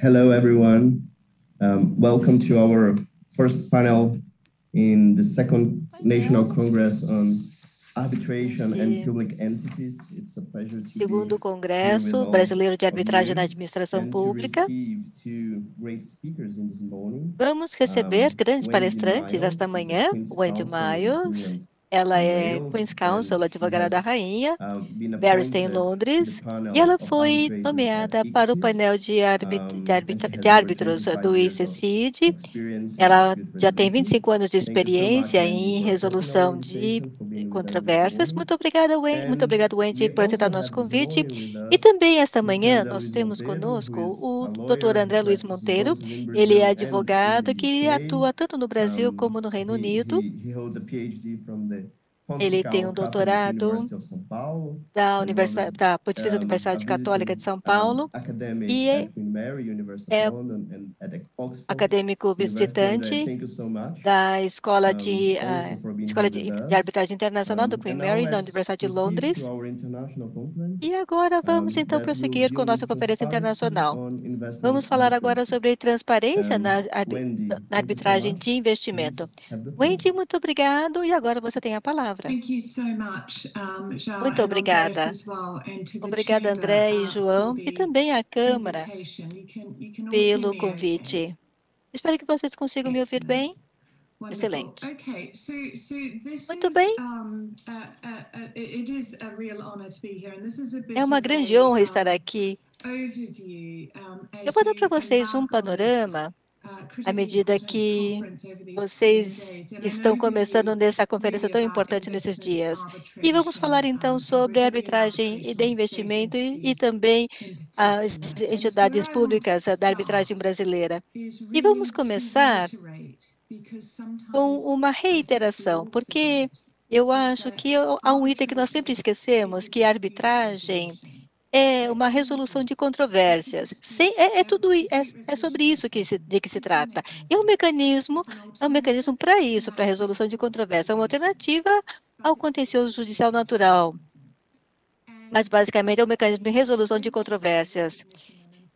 Hello, everyone. Welcome to our first panel in the second National Congress on Arbitration and Public Entities. It's a pleasure to Segundo be Congresso Brasileiro de Arbitragem na Administração Pública. Vamos receber grandes palestrantes esta manhã. Wendy Miles, ela é Queen's Counsel, advogada da rainha, Barrister em Londres, e ela foi nomeada para o painel de árbitros do ICCID. Ela já tem 25 anos de experiência em resolução de controvérsias. Muito obrigada, Wendy. Muito obrigado, Wendy, por aceitar o nosso convite. E também esta manhã nós temos conosco o Dr. André Luiz Monteiro. Ele é advogado que atua tanto no Brasil como no Reino Unido. Ele tem um doutorado da Pontifícia Universidade Católica de São Paulo e é acadêmico visitante da Escola de Arbitragem Internacional do Queen Mary, da Universidade de Londres. E agora vamos então prosseguir com nossa conferência internacional. Vamos falar agora sobre transparência na arbitragem de investimento. Wendy, muito obrigado. E agora você tem a palavra. Muito obrigada. Obrigada, André e João, e também à Câmara pelo convite. Espero que vocês consigam me ouvir bem. Excelente. Muito bem. É uma grande honra estar aqui. Eu vou dar para vocês um panorama à medida que vocês estão começando nessa conferência tão importante nesses dias. E vamos falar então sobre arbitragem e de investimento e também as entidades públicas da arbitragem brasileira. E vamos começar com uma reiteração, porque eu acho que há um item que nós sempre esquecemos, que a arbitragem é uma resolução de controvérsias. É sobre isso de que se trata. É um mecanismo para isso, para a resolução de controvérsias, é uma alternativa ao contencioso judicial natural. Mas, basicamente, é um mecanismo de resolução de controvérsias.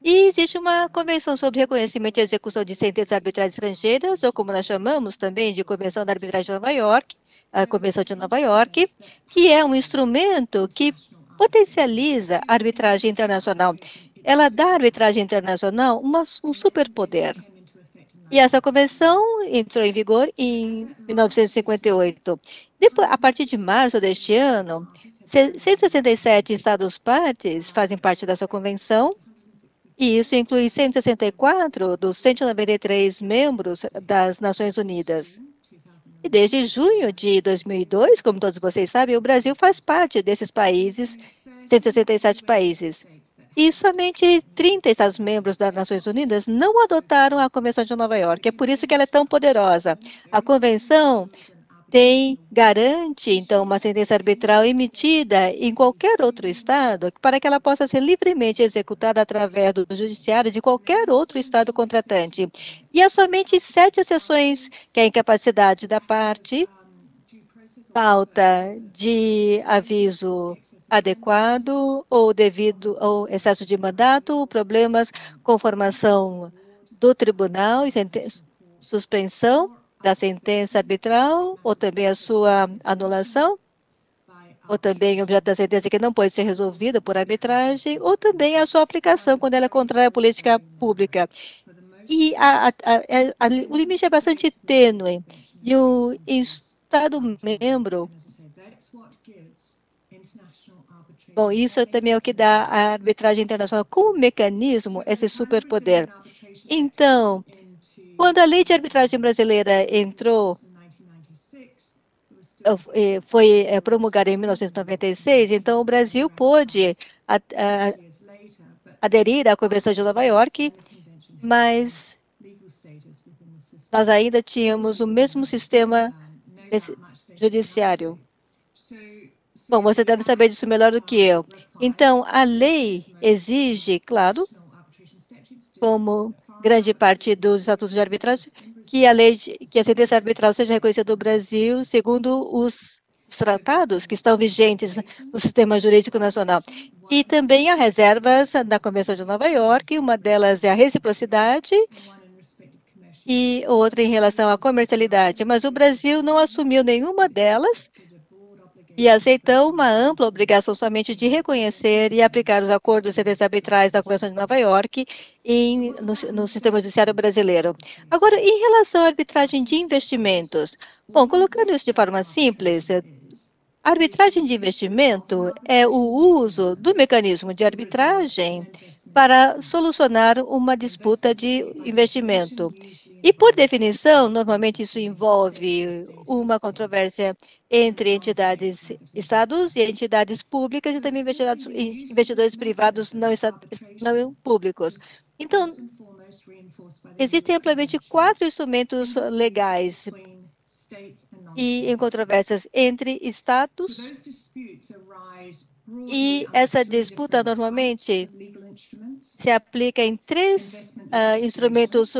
E existe uma convenção sobre reconhecimento e execução de sentenças arbitrais estrangeiras, ou como nós chamamos também de Convenção da Arbitragem de Nova York, a Convenção de Nova York, que é um instrumento que potencializa a arbitragem internacional. Ela dá à arbitragem internacional um superpoder. E essa convenção entrou em vigor em 1958. Depois, a partir de março deste ano, 167 Estados-partes fazem parte dessa convenção, e isso inclui 164 dos 193 membros das Nações Unidas. E desde junho de 2002, como todos vocês sabem, o Brasil faz parte desses países, 167 países. E somente 30 Estados-membros das Nações Unidas não adotaram a Convenção de Nova York. É por isso que ela é tão poderosa. A Convenção garante, então, uma sentença arbitral emitida em qualquer outro estado para que ela possa ser livremente executada através do judiciário de qualquer outro estado contratante. E há somente 7 exceções, que é a incapacidade da parte, falta de aviso adequado ou devido ao excesso de mandato, problemas com formação do tribunal e suspensão da sentença arbitral, ou também a sua anulação, ou também o objeto da sentença que não pode ser resolvida por arbitragem, ou também a sua aplicação quando ela é contrária à política pública. E o limite é bastante tênue. E o Estado-membro... Bom, isso também é o que dá a arbitragem internacional como mecanismo, esse superpoder. Então, quando a lei de arbitragem brasileira foi promulgada em 1996, então o Brasil pôde aderir à Convenção de Nova York, mas nós ainda tínhamos o mesmo sistema judiciário. Bom, você deve saber disso melhor do que eu. Então, a lei exige, claro, como grande parte dos estatutos de arbitragem, que a sentença arbitral seja reconhecida no Brasil segundo os os tratados que estão vigentes no sistema jurídico nacional. E também há reservas da Convenção de Nova York, uma delas é a reciprocidade e outra em relação à comercialidade. Mas o Brasil não assumiu nenhuma delas e aceitou uma ampla obrigação somente de reconhecer e aplicar os acordos arbitrais da Convenção de Nova York no sistema judiciário brasileiro. Agora, em relação à arbitragem de investimentos, bom, colocando isso de forma simples, a arbitragem de investimento é o uso do mecanismo de arbitragem para solucionar uma disputa de investimento. E, por definição, normalmente isso envolve uma controvérsia entre entidades estados e entidades públicas e também investidores privados não públicos. Então, existem amplamente 4 instrumentos legais e em controvérsias entre estados, e essa disputa normalmente se aplica em 3 instrumentos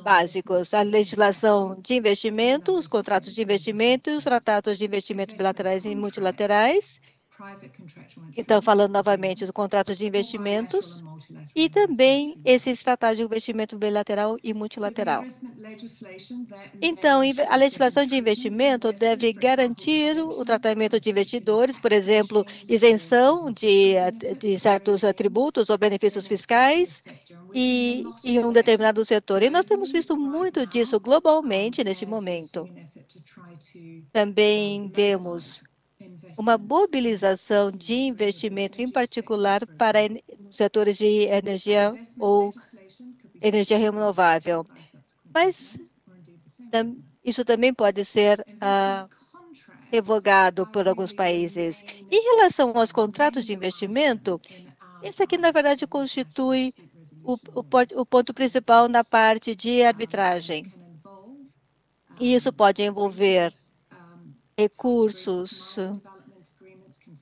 básicos: a legislação de investimento, os contratos de investimento e os tratados de investimento bilaterais e multilaterais. Então, falando novamente do contrato de investimentos e também esses tratados de investimento bilateral e multilateral. Então, a legislação de investimento deve garantir o tratamento de investidores, por exemplo, isenção de certos tributos ou benefícios fiscais em um determinado setor. E nós temos visto muito disso globalmente neste momento. Também vemos uma mobilização de investimento, em particular para setores de energia ou energia renovável. Mas isso também pode ser revogado por alguns países. Em relação aos contratos de investimento, esse aqui, na verdade, constitui o ponto principal na parte de arbitragem. E isso pode envolver recursos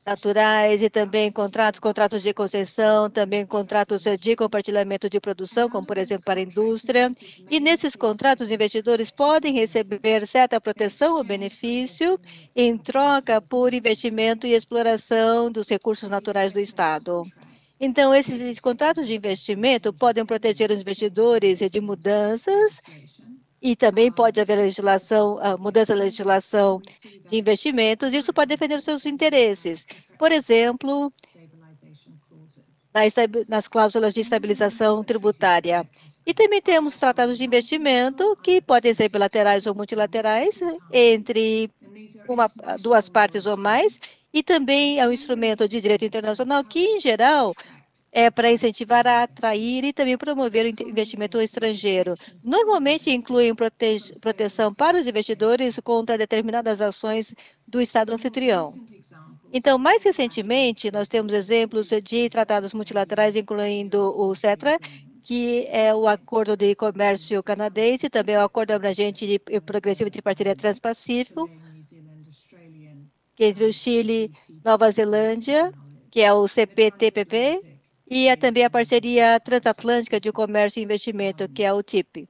naturais e também contratos de concessão, também contratos de compartilhamento de produção, como, por exemplo, para a indústria. E nesses contratos, investidores podem receber certa proteção ou benefício em troca por investimento e exploração dos recursos naturais do Estado. Então, esses contratos de investimento podem proteger os investidores de mudanças e também pode haver mudança da legislação de investimentos. Isso pode defender os seus interesses. Por exemplo, nas cláusulas de estabilização tributária. E também temos tratados de investimento que podem ser bilaterais ou multilaterais entre duas partes ou mais, e também é um instrumento de direito internacional que, em geral, é para incentivar a atrair e também promover o investimento estrangeiro. Normalmente incluem proteção para os investidores contra determinadas ações do Estado anfitrião. Então, mais recentemente, nós temos exemplos de tratados multilaterais, incluindo o CETRA, que é o Acordo de Comércio Canadense, também o Acordo Abrangente e Progressivo de Parceria Transpacífico, que é entre o Chile e Nova Zelândia, que é o CPTPP, e também a Parceria Transatlântica de Comércio e Investimento, que é o TIP.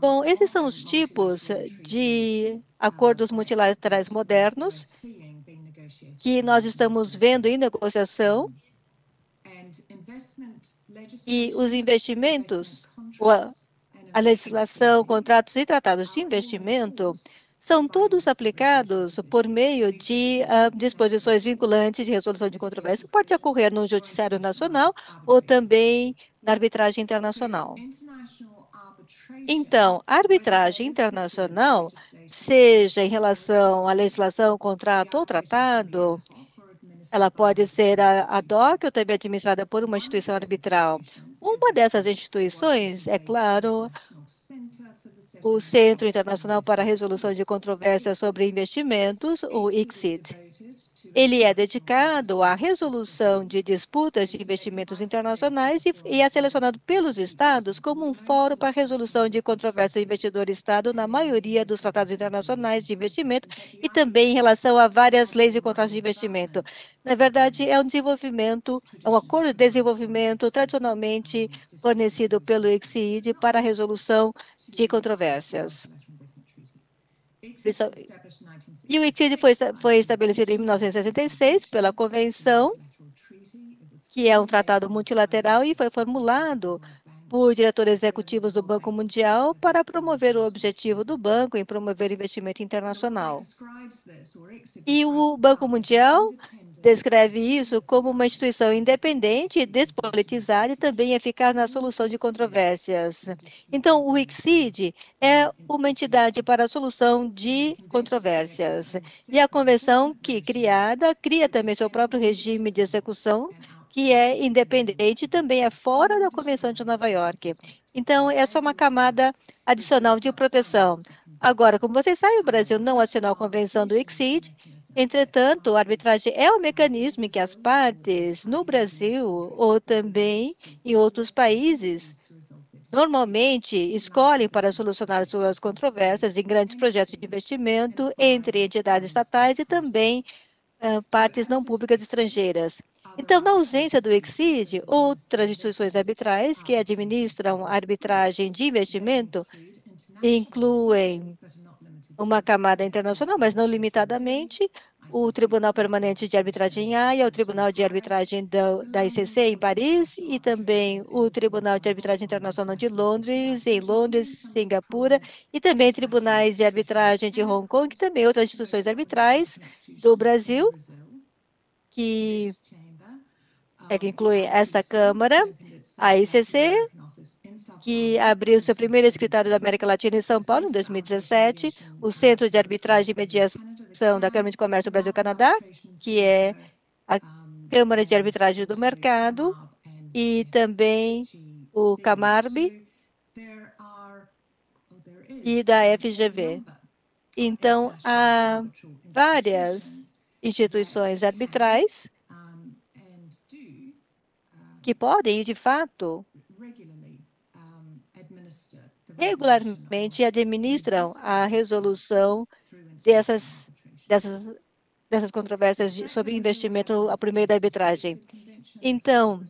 Bom, esses são os tipos de acordos multilaterais modernos que nós estamos vendo em negociação, e os investimentos, a legislação, contratos e tratados de investimento são todos aplicados por meio de disposições vinculantes de resolução de controvérsia. Isso pode ocorrer no Judiciário Nacional ou também na arbitragem internacional. Então, a arbitragem internacional, seja em relação à legislação, contrato ou tratado, ela pode ser ad hoc ou também administrada por uma instituição arbitral. Uma dessas instituições, é claro, o Centro Internacional para a Resolução de Controvérsias sobre Investimentos, o ICSID. Ele é dedicado à resolução de disputas de investimentos internacionais e é selecionado pelos estados como um fórum para a resolução de controvérsias investidor-estado na maioria dos tratados internacionais de investimento e também em relação a várias leis de contratos de investimento. Na verdade, é um acordo de desenvolvimento tradicionalmente fornecido pelo ICSID para a resolução de controvérsias. E o ICSID foi estabelecido em 1966 pela Convenção, que é um tratado multilateral, e foi formulado por diretores executivos do Banco Mundial para promover o objetivo do banco em promover investimento internacional. E o Banco Mundial descreve isso como uma instituição independente, despolitizada e também eficaz na solução de controvérsias. Então, o ICSID é uma entidade para a solução de controvérsias. E a convenção cria também seu próprio regime de execução, que é independente e também é fora da Convenção de Nova York. Então, essa é uma camada adicional de proteção. Agora, como vocês sabem, o Brasil não assinou a convenção do ICSID, entretanto, a arbitragem é um mecanismo em que as partes, no Brasil ou também em outros países, normalmente escolhem para solucionar suas controvérsias em grandes projetos de investimento entre entidades estatais e também partes não públicas estrangeiras. Então, na ausência do ICSID, outras instituições arbitrais que administram a arbitragem de investimento incluem uma camada internacional, mas não limitadamente, o Tribunal Permanente de Arbitragem em Haia, o Tribunal de Arbitragem da ICC em Paris e também o Tribunal de Arbitragem Internacional de Londres, em Londres, Singapura, e também tribunais de arbitragem de Hong Kong, e também outras instituições arbitrais do Brasil, que inclui essa Câmara, a ICC, que abriu seu primeiro escritório da América Latina em São Paulo, em 2017, o Centro de Arbitragem e Mediação da Câmara de Comércio Brasil-Canadá, que é a Câmara de Arbitragem do Mercado, e também o CAMARB e da FGV. Então, há várias instituições arbitrais que podem, e de fato, regularmente administram a resolução dessas controvérsias sobre investimento por meio da arbitragem. Então,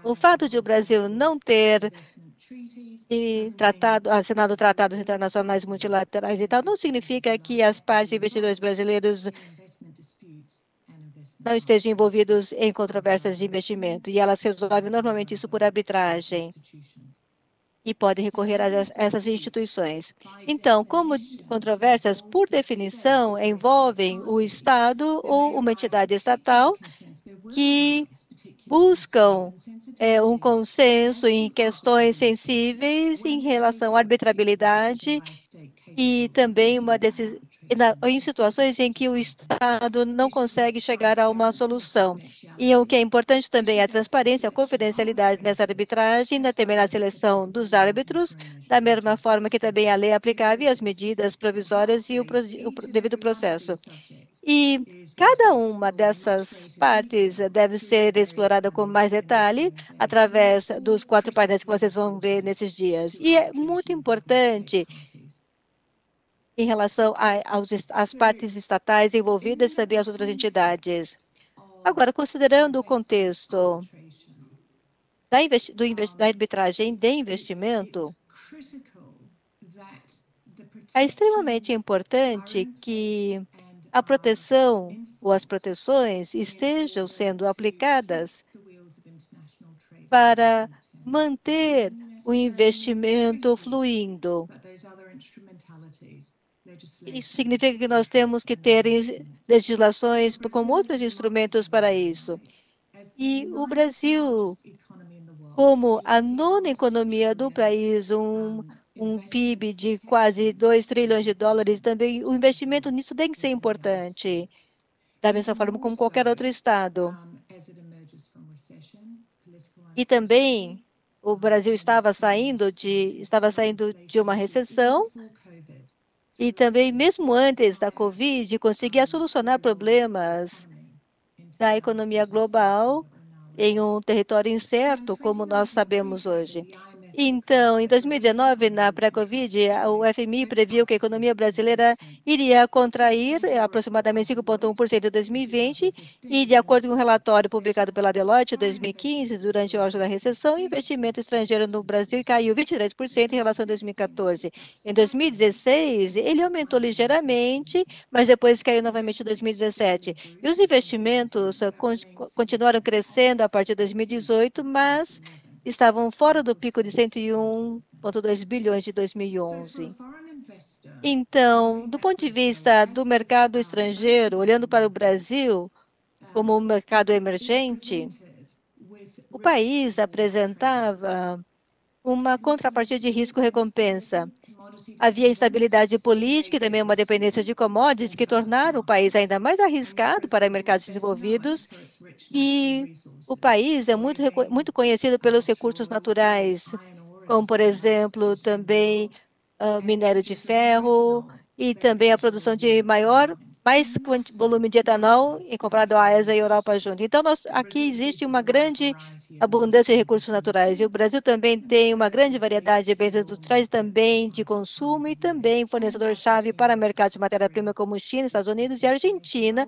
o fato de o Brasil não ter assinado tratados internacionais multilaterais e tal, não significa que as partes de investidores brasileiros não estejam envolvidos em controvérsias de investimento, e elas resolvem normalmente isso por arbitragem e podem recorrer a essas instituições. Então, como controvérsias, por definição, envolvem o Estado ou uma entidade estatal que buscam um consenso em questões sensíveis em relação à arbitrabilidade e também em situações em que o Estado não consegue chegar a uma solução. E o que é importante também é a transparência, a confidencialidade nessa arbitragem, também na seleção dos árbitros, da mesma forma que também a lei é aplicável e as medidas provisórias e o devido processo. E cada uma dessas partes deve ser explorada com mais detalhe através dos 4 painéis que vocês vão ver nesses dias. E é muito importante em relação às partes estatais envolvidas e também às outras entidades. Agora, considerando o contexto da arbitragem de investimento, é extremamente importante que a proteção ou as proteções estejam sendo aplicadas para manter o investimento fluindo. Isso significa que nós temos que ter legislações como outros instrumentos para isso. E o Brasil, como a nona economia do país, um PIB de quase 2 trilhões de dólares, também o investimento nisso tem que ser importante, da mesma forma como qualquer outro estado. E também o Brasil estava saindo de uma recessão, e também, mesmo antes da Covid, conseguia solucionar problemas da economia global em um território incerto, como nós sabemos hoje. Então, em 2019, na pré-Covid, o FMI previu que a economia brasileira iria contrair aproximadamente 5,1% em 2020, e, de acordo com um relatório publicado pela Deloitte em 2015, durante o auge da recessão, o investimento estrangeiro no Brasil caiu 23% em relação a 2014. Em 2016, ele aumentou ligeiramente, mas depois caiu novamente em 2017. E os investimentos continuaram crescendo a partir de 2018, mas estavam fora do pico de 101,2 bilhões de 2011. Então, do ponto de vista do mercado estrangeiro, olhando para o Brasil como um mercado emergente, o país apresentava uma contrapartida de risco-recompensa. Havia instabilidade política e também uma dependência de commodities que tornaram o país ainda mais arriscado para mercados desenvolvidos, e o país é muito conhecido pelos recursos naturais, como, por exemplo, também minério de ferro e também a produção de volume de etanol em comparado à AESA e Europa junto. Então, aqui existe uma grande abundância de recursos naturais. E o Brasil também tem uma grande variedade de bens industriais, também de consumo, e também fornecedor-chave para mercados de matéria-prima como China, Estados Unidos e Argentina,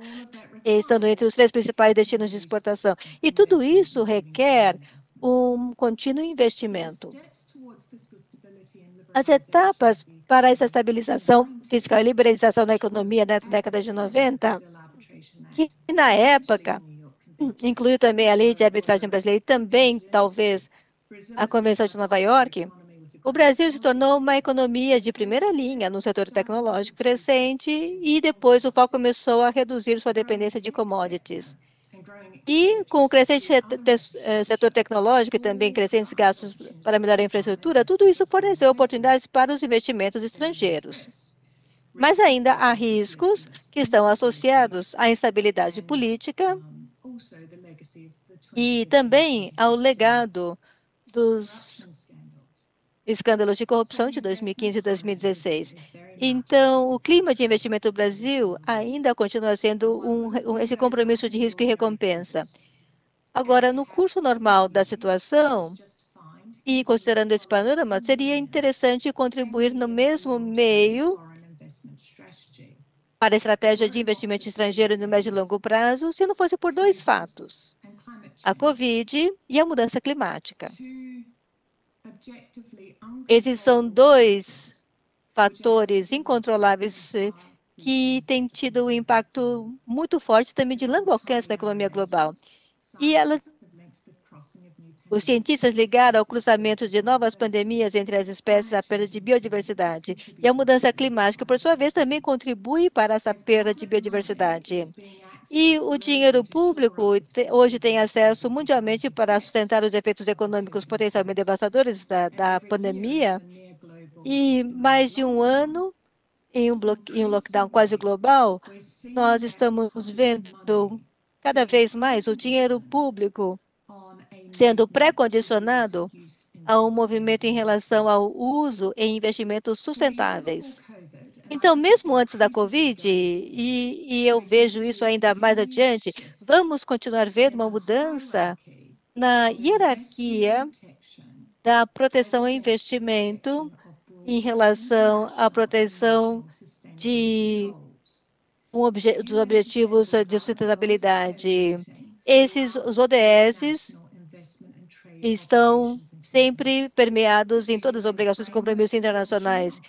estando entre os 3 principais destinos de exportação. E tudo isso requer um contínuo investimento. As etapas para essa estabilização fiscal e liberalização da economia na década de 90, que na época incluiu também a lei de arbitragem brasileira e também, talvez, a Convenção de Nova York, o Brasil se tornou uma economia de primeira linha no setor tecnológico crescente, e depois o foco começou a reduzir sua dependência de commodities. E com o crescente setor tecnológico e também crescentes gastos para melhorar a infraestrutura, tudo isso forneceu oportunidades para os investimentos estrangeiros. Mas ainda há riscos que estão associados à instabilidade política e também ao legado dos escândalos de corrupção de 2015 e 2016. Então, o clima de investimento do Brasil ainda continua sendo esse compromisso de risco e recompensa. Agora, no curso normal da situação, e considerando esse panorama, seria interessante contribuir no mesmo meio para a estratégia de investimento estrangeiro no médio e longo prazo, se não fosse por dois fatos: a Covid e a mudança climática. Esses são dois fatores incontroláveis que têm tido um impacto muito forte também de longo alcance na economia global. E os cientistas ligaram ao cruzamento de novas pandemias entre as espécies à perda de biodiversidade. E a mudança climática, por sua vez, também contribui para essa perda de biodiversidade. E o dinheiro público hoje tem acesso mundialmente para sustentar os efeitos econômicos potencialmente devastadores da pandemia. E mais de um ano, em um lockdown quase global, nós estamos vendo cada vez mais o dinheiro público sendo pré-condicionado a um movimento em relação ao uso em investimentos sustentáveis. Então, mesmo antes da Covid, e eu vejo isso ainda mais adiante, vamos continuar vendo uma mudança na hierarquia da proteção e investimento em relação à proteção dos objetivos de sustentabilidade. Os ODS estão sempre permeados em todas as obrigações e compromissos internacionais.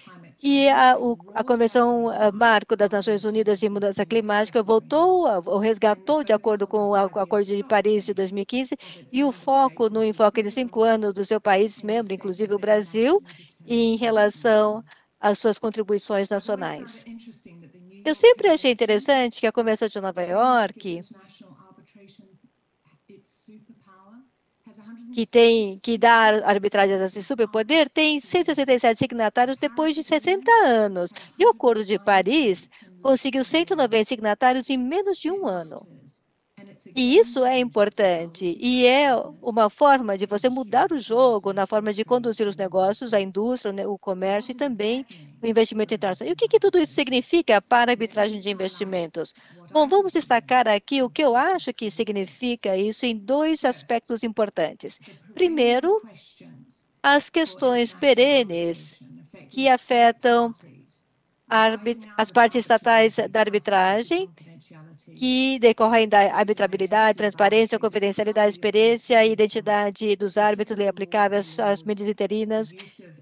E a Convenção Marco das Nações Unidas de Mudança Climática voltou, ou resgatou, de acordo com o Acordo de Paris de 2015, e o foco no enfoque de 5 anos do seu país membro, inclusive o Brasil, em relação às suas contribuições nacionais. Eu sempre achei interessante que a Convenção de Nova York, que dá arbitragem a esse superpoder, tem 167 signatários depois de 60 anos. E o Acordo de Paris conseguiu 190 signatários em menos de um ano. E isso é importante, e é uma forma de você mudar o jogo na forma de conduzir os negócios, a indústria, o comércio e também o investimento internacional. E o que tudo isso significa para a arbitragem de investimentos? Bom, vamos destacar aqui o que eu acho que significa isso em dois aspectos importantes. Primeiro, as questões perenes que afetam as partes estatais da arbitragem, que decorrem da arbitrabilidade, transparência, confidencialidade, experiência e identidade dos árbitros aplicáveis às medidas interinas,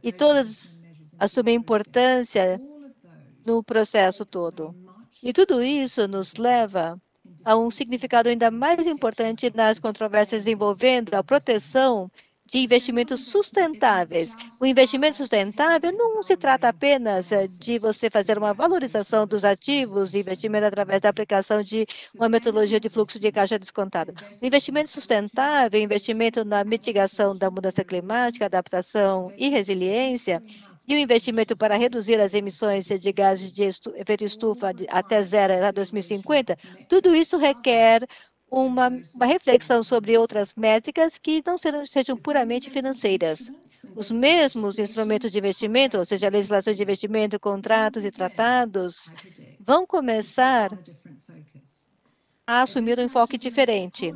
e todas assumem importância no processo todo. E tudo isso nos leva a um significado ainda mais importante nas controvérsias envolvendo a proteção de investimentos sustentáveis. O investimento sustentável não se trata apenas de você fazer uma valorização dos ativos e investimento através da aplicação de uma metodologia de fluxo de caixa descontado. O investimento sustentável, investimento na mitigação da mudança climática, adaptação e resiliência, e o investimento para reduzir as emissões de gases de efeito estufa até zero até 2050, tudo isso requer uma reflexão sobre outras métricas que não sejam puramente financeiras. Os mesmos instrumentos de investimento, ou seja, a legislação de investimento, contratos e tratados, vão começar a assumir um enfoque diferente.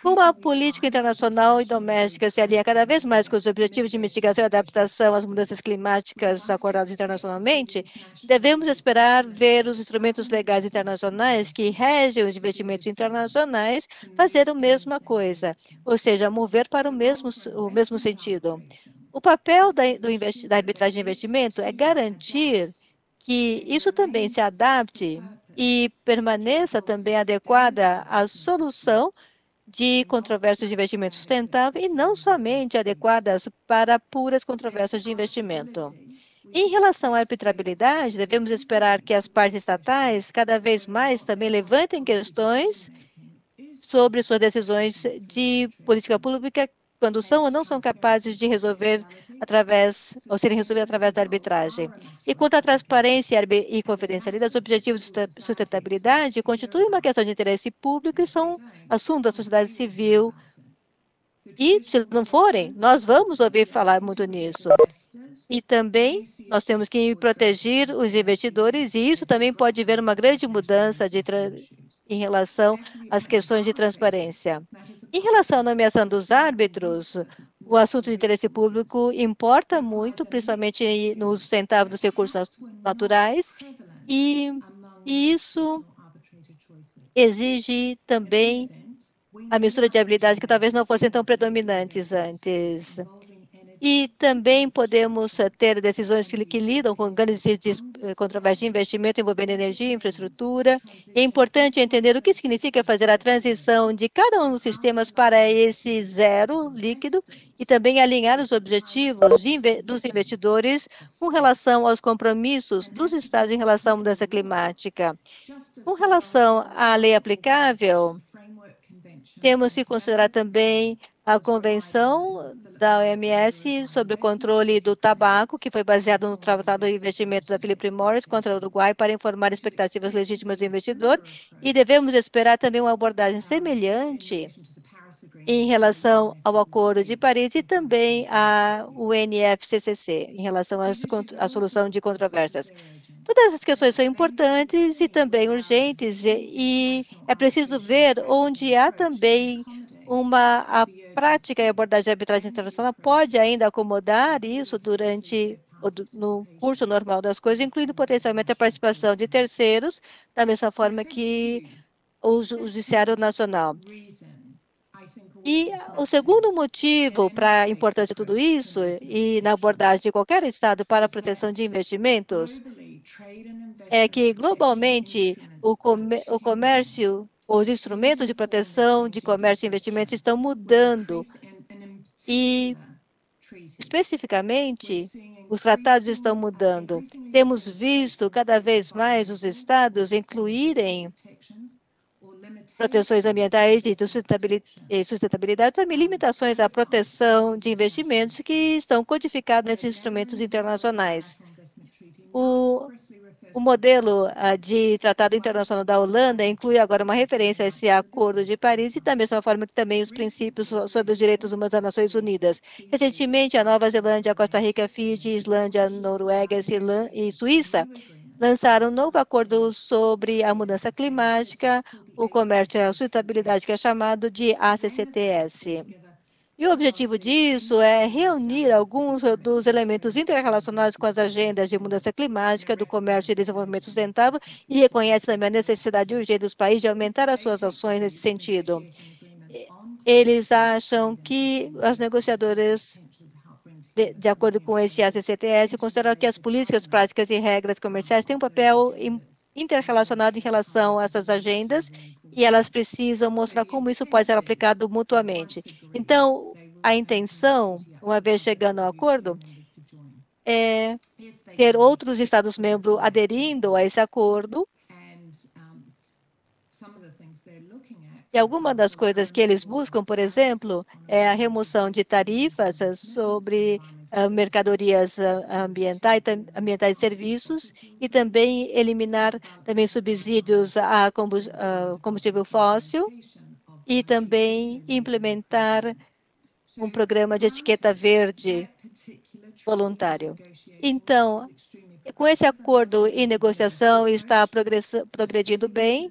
Como a política internacional e doméstica se alinha cada vez mais com os objetivos de mitigação e adaptação às mudanças climáticas acordados internacionalmente, devemos esperar ver os instrumentos legais internacionais que regem os investimentos internacionais fazer a mesma coisa, ou seja, mover para o mesmo sentido. O papel da arbitragem de investimento é garantir que isso também se adapte e permaneça também adequada à solução de controvérsias de investimento sustentável e não somente adequadas para puras controvérsias de investimento. Em relação à arbitrabilidade, devemos esperar que as partes estatais cada vez mais também levantem questões sobre suas decisões de política pública quando são ou não são capazes de resolver ou serem resolvidas através da arbitragem. E quanto à transparência e confidencialidade, os objetivos de sustentabilidade constituem uma questão de interesse público e são assunto da sociedade civil. E, se não forem, nós vamos ouvir falar muito nisso. E também nós temos que proteger os investidores, e isso também pode haver uma grande mudança em relação às questões de transparência. Em relação à nomeação dos árbitros, o assunto de interesse público importa muito, principalmente no sustentável dos recursos naturais, e isso exige também a mistura de habilidades que talvez não fossem tão predominantes antes. E também podemos ter decisões que lidam com grandes controvérsias de investimento envolvendo energia e infraestrutura. É importante entender o que significa fazer a transição de cada um dos sistemas para esse zero líquido e também alinhar os objetivos dos investidores com relação aos compromissos dos Estados em relação à mudança climática. Com relação à lei aplicável, temos que considerar também a Convenção da OMS sobre o controle do tabaco, que foi baseado no Tratado de Investimento da Philip Morris contra o Uruguai para informar expectativas legítimas do investidor, e devemos esperar também uma abordagem semelhante em relação ao Acordo de Paris e também ao UNFCCC, em relação à solução de controvérsias. Todas essas questões são importantes e também urgentes, e é preciso ver onde há também a prática e abordagem de arbitragem internacional pode ainda acomodar isso no curso normal das coisas, incluindo potencialmente a participação de terceiros, da mesma forma que o Judiciário Nacional. E o segundo motivo para a importância de tudo isso e na abordagem de qualquer Estado para a proteção de investimentos é que, globalmente, o comércio, os instrumentos de proteção de comércio e investimentos estão mudando. E, especificamente, os tratados estão mudando. Temos visto cada vez mais os Estados incluírem proteções ambientais e de sustentabilidade, também limitações à proteção de investimentos que estão codificados nesses instrumentos internacionais. O modelo de Tratado Internacional da Holanda inclui agora uma referência a esse Acordo de Paris e da mesma forma que também os princípios sobre os direitos humanos das Nações Unidas. Recentemente, a Nova Zelândia, a Costa Rica, Fiji, Islândia, Noruega e Suíça lançaram um novo acordo sobre a mudança climática, o comércio e a sustentabilidade, que é chamado de ACCTS. E o objetivo disso é reunir alguns dos elementos interrelacionados com as agendas de mudança climática, do comércio e desenvolvimento sustentável, e reconhece também a necessidade urgente dos países de aumentar as suas ações nesse sentido. Eles acham que as negociadoras, de acordo com esse ACCTS, consideram que as políticas, práticas e regras comerciais têm um papel interrelacionado em relação a essas agendas e elas precisam mostrar como isso pode ser aplicado mutuamente. Então, a intenção, uma vez chegando ao acordo, é ter outros Estados-membros aderindo a esse acordo. E alguma das coisas que eles buscam, por exemplo, é a remoção de tarifas sobre mercadorias ambientais e serviços, e também eliminar também subsídios a combustível fóssil, e também implementar um programa de etiqueta verde voluntário. Então, com esse acordo em negociação está progredindo bem,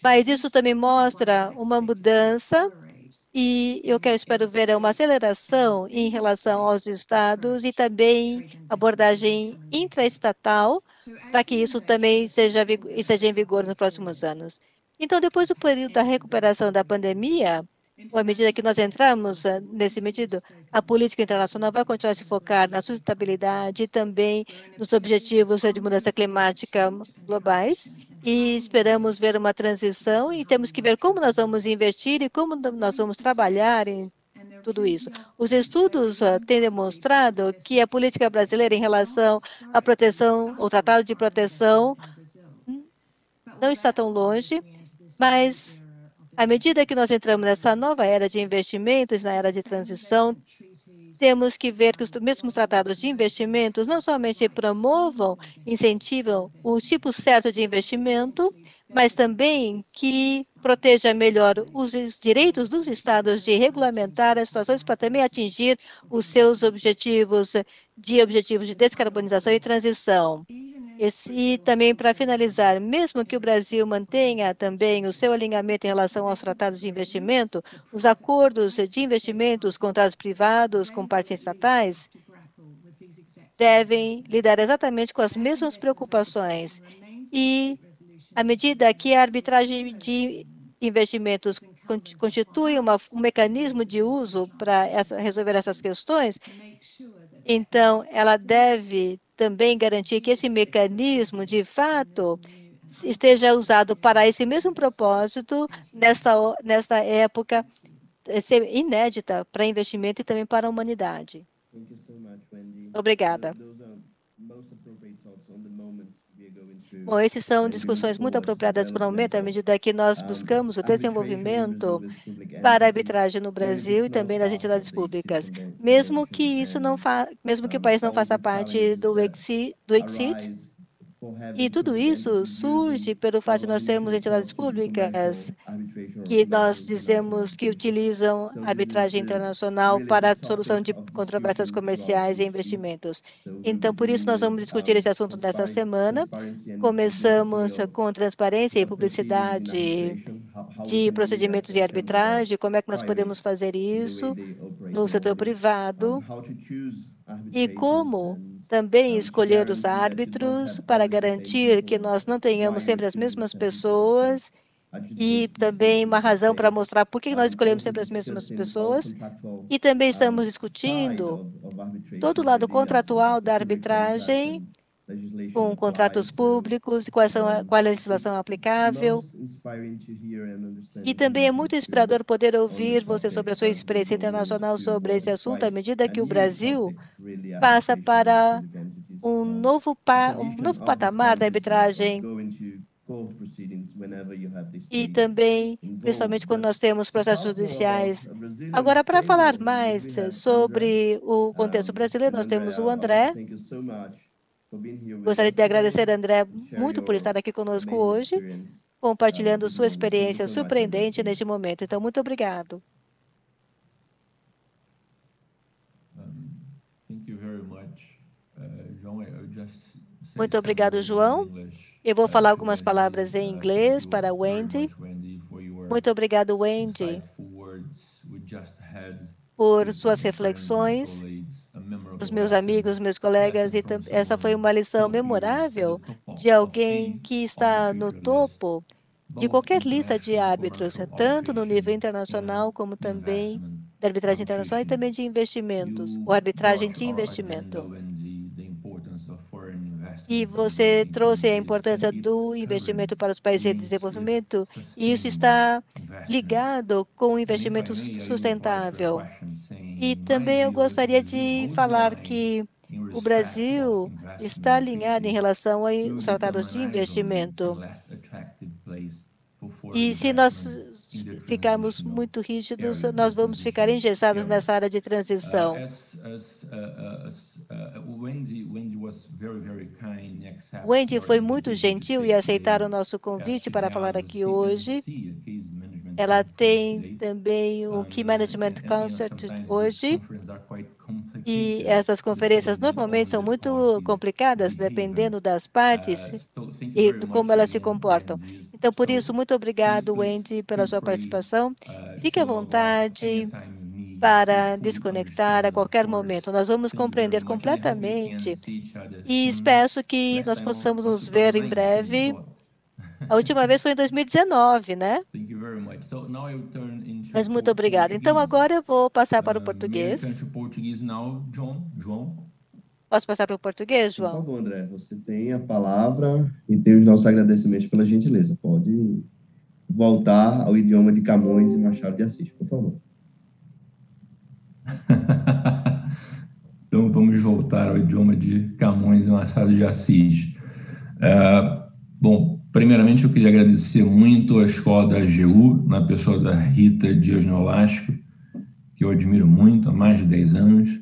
mas isso também mostra uma mudança e espero ver uma aceleração em relação aos estados e também abordagem intraestatal para que isso também seja em vigor nos próximos anos. Então, depois do período da recuperação da pandemia, ou à medida que nós entramos nesse medida, a política internacional vai continuar a se focar na sustentabilidade e também nos objetivos de mudança climática globais, e esperamos ver uma transição e temos que ver como nós vamos investir e como nós vamos trabalhar em tudo isso. Os estudos têm demonstrado que a política brasileira em relação à proteção, o Tratado de Proteção, não está tão longe, mas à medida que nós entramos nessa nova era de investimentos, na era de transição, temos que ver que os mesmos tratados de investimentos não somente promovam, incentivam o tipo certo de investimento, mas também que proteja melhor os direitos dos estados de regulamentar as situações para também atingir os seus objetivos de descarbonização e transição. E também, para finalizar, mesmo que o Brasil mantenha também o seu alinhamento em relação aos tratados de investimento, os acordos de investimentos, contratos privados com partes estatais, devem lidar exatamente com as mesmas preocupações. E, à medida que a arbitragem de investimentos constitui um mecanismo de uso para resolver essas questões, então, ela deve também garantir que esse mecanismo, de fato, esteja usado para esse mesmo propósito nessa época inédita para investimento e também para a humanidade. Obrigada. Bom, essas são discussões muito apropriadas para o momento, à medida que nós buscamos o desenvolvimento para a arbitragem no Brasil e também nas entidades públicas, mesmo que isso mesmo que o país não faça parte do ICSID, e tudo isso surge pelo fato de nós termos entidades públicas que nós dizemos que utilizam arbitragem internacional para a solução de controvérsias comerciais e investimentos. Então, por isso, nós vamos discutir esse assunto nessa semana. Começamos com transparência e publicidade de procedimentos de arbitragem, como é que nós podemos fazer isso no setor privado e como também escolher os árbitros para garantir que nós não tenhamos sempre as mesmas pessoas e também uma razão para mostrar por que nós escolhemos sempre as mesmas pessoas. E também estamos discutindo todo o lado contratual da arbitragem, com contratos públicos, e qual a legislação aplicável. E também é muito inspirador poder ouvir você sobre a sua experiência internacional sobre esse assunto, à medida que o Brasil passa para um novo patamar da arbitragem e também, principalmente quando nós temos processos judiciais. Agora, para falar mais sobre o contexto brasileiro, nós temos o André. Gostaria de agradecer, André, muito por estar aqui conosco hoje, compartilhando sua experiência surpreendente neste momento. Então, muito obrigado. Muito obrigado, João. Eu vou falar algumas palavras em inglês para Wendy. Muito obrigado, Wendy, por suas reflexões, os meus amigos, meus colegas, e essa foi uma lição memorável de alguém que está no topo de qualquer lista de árbitros, tanto no nível internacional como também da arbitragem internacional e também de investimentos, ou arbitragem de investimento. E você trouxe a importância do investimento para os países em desenvolvimento, e isso está ligado com o investimento sustentável. E também eu gostaria de falar que o Brasil está alinhado em relação aos tratados de investimento. E se nós ficarmos muito rígidos, nós vamos ficar engessados nessa área de transição. O Wendy foi muito gentil em aceitar o nosso convite para falar aqui hoje. Ela tem também o Key Management Concert hoje. E essas conferências normalmente são muito complicadas, dependendo das partes e de como elas se comportam. Então, por isso, muito obrigado, Wendy, pela sua participação. Fique à vontade para desconectar a qualquer momento. Nós vamos compreender completamente e espero que nós possamos nos ver em breve. A última vez foi em 2019, né? Mas muito obrigado. Então, agora eu vou passar para o português. Posso passar para o português, João? Por favor, André, você tem a palavra e tem os nossos agradecimentos pela gentileza. Pode voltar ao idioma de Camões e Machado de Assis, por favor. Então, vamos voltar ao idioma de Camões e Machado de Assis. Bom, primeiramente eu queria agradecer muito a escola da AGU, na pessoa da Rita Dias Nolasco, que eu admiro muito há mais de 10 anos,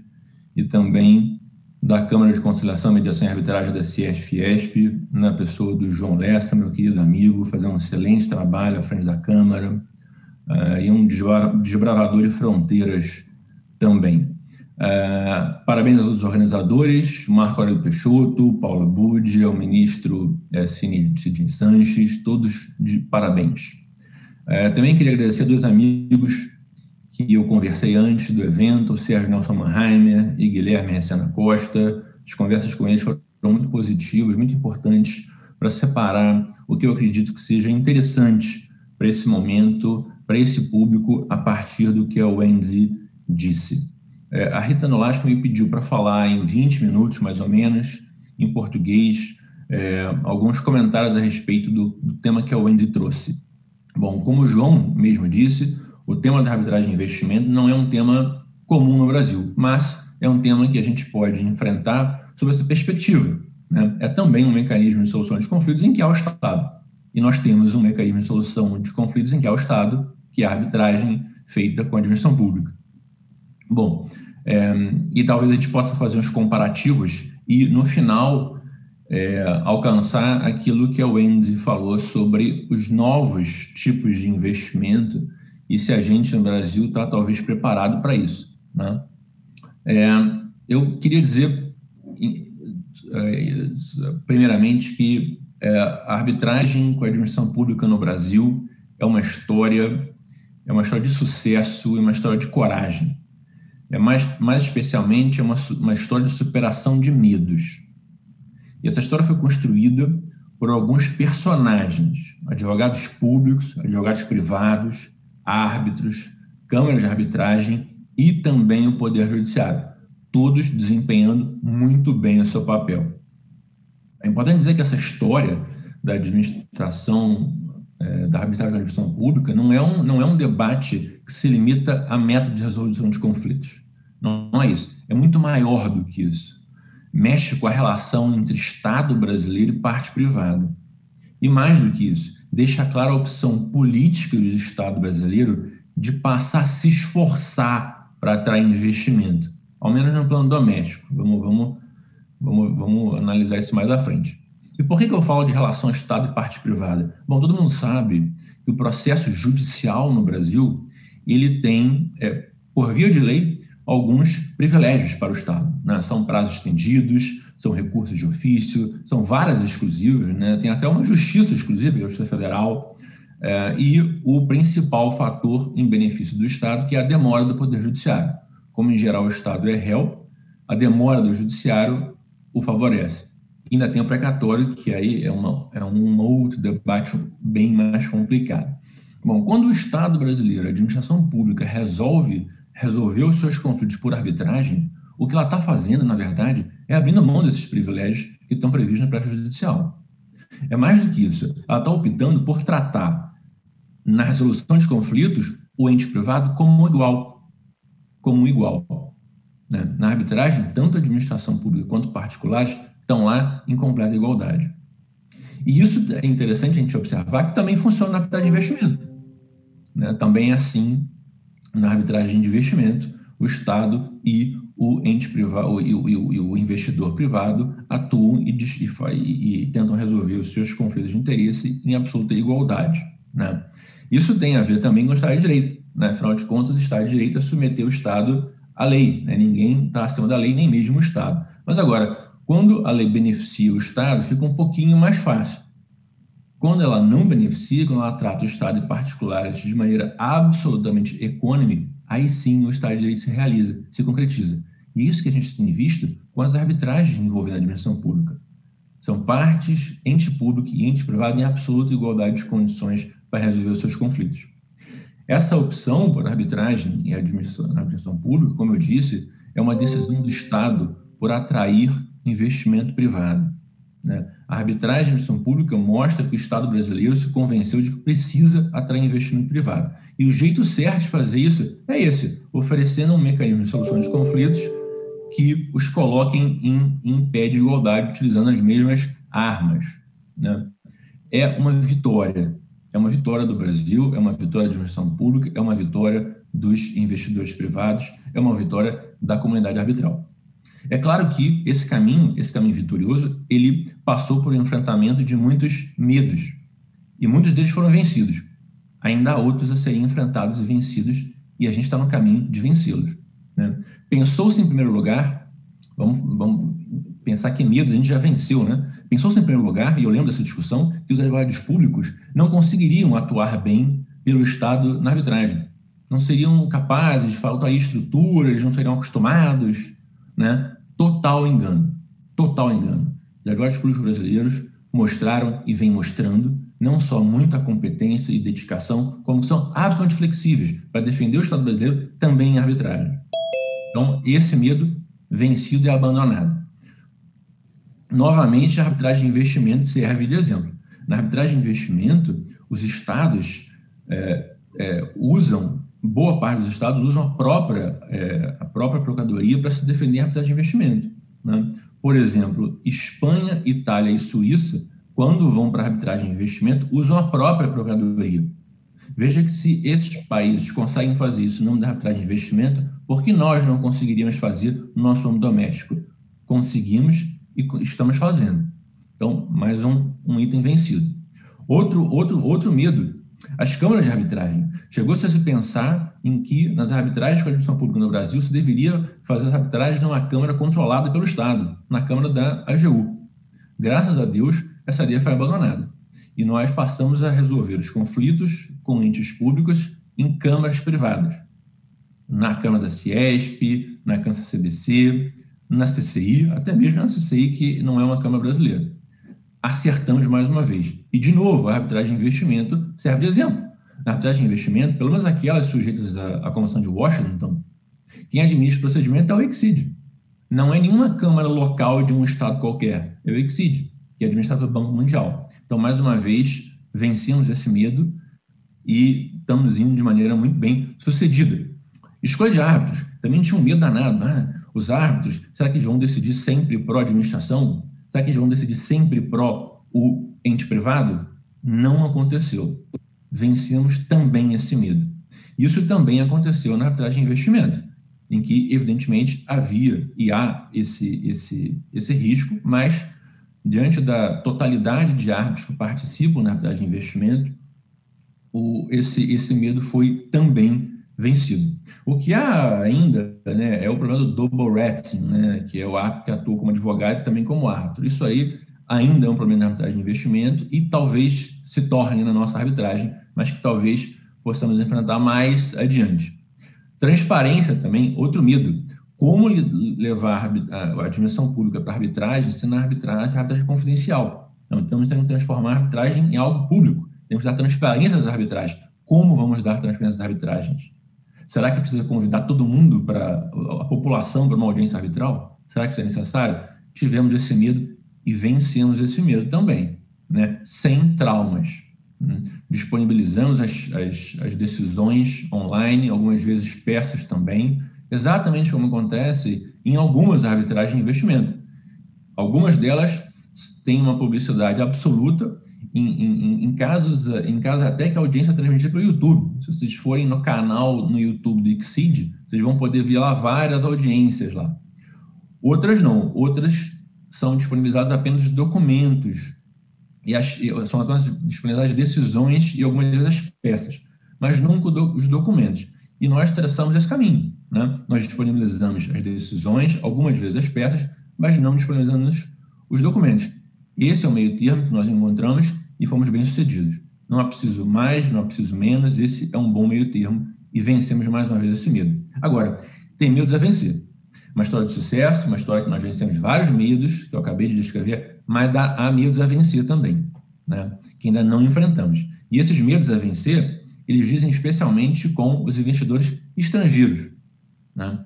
e também da Câmara de Conciliação, Mediação e Arbitragem da Ciesp-Fiesp, na pessoa do João Lessa, meu querido amigo, fazendo um excelente trabalho à frente da Câmara, e um desbravador de fronteiras também. Parabéns a todos os organizadores, Marco Aurélio Peixoto, Paula Budi, ao ministro Cidinho Sanches, todos de parabéns. Também queria agradecer a dois amigos que eu conversei antes do evento, o Sérgio Nelson Mannheimer e Guilherme Recena Costa. As conversas com eles foram muito positivas, muito importantes para separar o que eu acredito que seja interessante para esse momento, para esse público, a partir do que a Wendy disse. A Rita Nolasco me pediu para falar em 20 minutos, mais ou menos, em português, alguns comentários a respeito do tema que a Wendy trouxe. Bom, como o João mesmo disse, o tema da arbitragem de investimento não é um tema comum no Brasil, mas é um tema que a gente pode enfrentar sob essa perspectiva, né? É também um mecanismo de solução de conflitos em que há o Estado. E nós temos um mecanismo de solução de conflitos em que há o Estado, que é a arbitragem feita com a administração pública. Bom, e talvez a gente possa fazer uns comparativos e, no final, alcançar aquilo que a Wendy falou sobre os novos tipos de investimento e se a gente no Brasil está talvez preparado para isso, né? Eu queria dizer, primeiramente, que a arbitragem com a administração pública no Brasil é uma história de sucesso e uma história de coragem. Mais especialmente, é uma história de superação de medos. E essa história foi construída por alguns personagens, advogados públicos, advogados privados, árbitros, câmaras de arbitragem e também o Poder Judiciário, todos desempenhando muito bem o seu papel. É importante dizer que essa história da administração, da arbitragem da administração pública, não é um debate que se limita a método de resolução de conflitos. Não é isso. É muito maior do que isso. Mexe com a relação entre Estado brasileiro e parte privada. E mais do que isso, deixa clara a opção política do Estado brasileiro de passar a se esforçar para atrair investimento, ao menos no plano doméstico. Vamos analisar isso mais à frente. E por que eu falo de relação Estado e parte privada? Bom, todo mundo sabe que o processo judicial no Brasil, ele tem, por via de lei, alguns privilégios para o Estado, né? São prazos estendidos, são recursos de ofício, são várias exclusivas, né? Tem até uma justiça exclusiva, que é a Justiça Federal, e o principal fator em benefício do Estado, que é a demora do Poder Judiciário. como em geral o Estado é réu, a demora do judiciário o favorece. Ainda tem o precatório, que aí é um outro debate bem mais complicado. Bom, quando o Estado brasileiro, a administração pública, resolver os seus conflitos por arbitragem, o que ela está fazendo, na verdade, é abrindo mão desses privilégios que estão previstos na prática judicial. É mais do que isso, ela está optando por tratar, na resolução de conflitos, o ente privado como igual. Né? Na arbitragem, tanto a administração pública quanto particulares estão lá em completa igualdade. E isso é interessante a gente observar que também funciona na arbitragem de investimento. Né? Também é assim, na arbitragem de investimento, o Estado e o ente privado e o investidor privado atuam e tentam resolver os seus conflitos de interesse em absoluta igualdade. Né? Isso tem a ver também com o Estado de Direito. Né? Afinal de contas, o Estado de Direito é submeter o Estado à lei. Né? Ninguém está acima da lei, nem mesmo o Estado. Mas agora, quando a lei beneficia o Estado, fica um pouquinho mais fácil. Quando ela não beneficia, quando ela trata o Estado e particulares de maneira absolutamente equânime, aí sim o Estado de Direito se realiza, se concretiza. E isso que a gente tem visto com as arbitragens envolvendo a administração pública. São partes, ente público e ente privado em absoluta igualdade de condições para resolver os seus conflitos. Essa opção por arbitragem e administração pública, como eu disse, é uma decisão do Estado por atrair investimento privado. Né? A arbitragem da administração pública mostra que o Estado brasileiro se convenceu de que precisa atrair investimento privado. E o jeito certo de fazer isso é esse, oferecendo um mecanismo de solução de conflitos que os coloquem em pé de igualdade, utilizando as mesmas armas. Né? É uma vitória do Brasil, é uma vitória da administração pública, é uma vitória dos investidores privados, é uma vitória da comunidade arbitral. É claro que esse caminho vitorioso, ele passou por um enfrentamento de muitos medos, e muitos deles foram vencidos. Ainda há outros a serem enfrentados e vencidos, e a gente está no caminho de vencê-los. Né? Pensou-se em primeiro lugar, vamos pensar que medos a gente já venceu, né? Pensou-se em primeiro lugar, e eu lembro dessa discussão, que os advogados públicos não conseguiriam atuar bem pelo Estado na arbitragem. Não seriam capazes de faltar estruturas, não seriam acostumados, né? Total engano. Os advogados públicos brasileiros mostraram e vêm mostrando não só muita competência e dedicação, como são absolutamente flexíveis para defender o Estado brasileiro também em arbitragem. Então, esse medo vencido e abandonado. Novamente, a arbitragem de investimento serve de exemplo. Na arbitragem de investimento, os estados boa parte dos estados usam a própria procuradoria para se defender a arbitragem de investimento. Né? Por exemplo, Espanha, Itália e Suíça, quando vão para a arbitragem de investimento, usam a própria procuradoria. Veja que se esses países conseguem fazer isso no âmbito da arbitragem de investimento, por que nós não conseguiríamos fazer no nosso âmbito doméstico? Conseguimos e estamos fazendo. Então, mais um item vencido. Outro medo, as câmaras de arbitragem. Chegou-se a se pensar em que, nas arbitragens com a administração pública no Brasil, se deveria fazer as arbitragens numa câmara controlada pelo Estado, na Câmara da AGU. Graças a Deus, essa ideia foi abandonada. E nós passamos a resolver os conflitos com entes públicos em câmaras privadas. Na Câmara da Ciesp, na Câmara CBC, na CCI, até mesmo na CCI, que não é uma Câmara brasileira. Acertamos mais uma vez. E, de novo, a arbitragem de investimento serve de exemplo. Na arbitragem de investimento, pelo menos aquelas sujeitas à Convenção de Washington, quem administra o procedimento é o ICSID. Não é nenhuma Câmara local de um Estado qualquer, é o ICSID, que é administrado pelo Banco Mundial. Então, mais uma vez, vencemos esse medo e estamos indo de maneira muito bem sucedida. Escolha de árbitros. Também tinha um medo danado. Os árbitros, será que eles vão decidir sempre pró-administração? Será que eles vão decidir sempre pró o ente privado? Não aconteceu. Vencemos também esse medo. Isso também aconteceu na arbitragem de investimento, em que, evidentemente, havia e há esse risco, mas, diante da totalidade de árbitros que participam na arbitragem de investimento, esse medo foi também vencido. O que há ainda, né, é o problema do double rating, né, que é o árbitro que atua como advogado e também como árbitro. Isso aí ainda é um problema na arbitragem de investimento e talvez se torne na nossa arbitragem, mas que talvez possamos enfrentar mais adiante. Transparência também, outro medo. Como levar a administração pública para a arbitragem, se na arbitragem é confidencial? Então, temos que transformar a arbitragem em algo público. Temos que dar transparência às arbitragens. Como vamos dar transparência às arbitragens? Será que precisa convidar todo mundo, a população, para uma audiência arbitral? Será que isso é necessário? Tivemos esse medo e vencemos esse medo também, né? Sem traumas. Disponibilizamos as decisões online, algumas vezes dispersas também, exatamente como acontece em algumas arbitragens de investimento. Algumas delas têm uma publicidade absoluta, em casos até que a audiência é transmitida pelo YouTube. Se vocês forem no canal no YouTube do ICSID, vocês vão poder ver lá várias audiências lá. Outras não, outras são disponibilizados apenas documentos, são apenas disponibilizadas decisões e algumas vezes as peças, mas nunca os documentos. E nós traçamos esse caminho, né? Nós disponibilizamos as decisões, algumas vezes as peças, mas não disponibilizamos os documentos. Esse é o meio termo que nós encontramos e fomos bem-sucedidos. Não é preciso mais, não é preciso menos, esse é um bom meio termo e vencemos mais uma vez esse medo. Agora, tem medos a vencer. Uma história de sucesso, uma história que nós vencemos vários medos, que eu acabei de descrever, mas há medos a vencer também, né? Que ainda não enfrentamos. E esses medos a vencer, eles dizem especialmente com os investidores estrangeiros, né?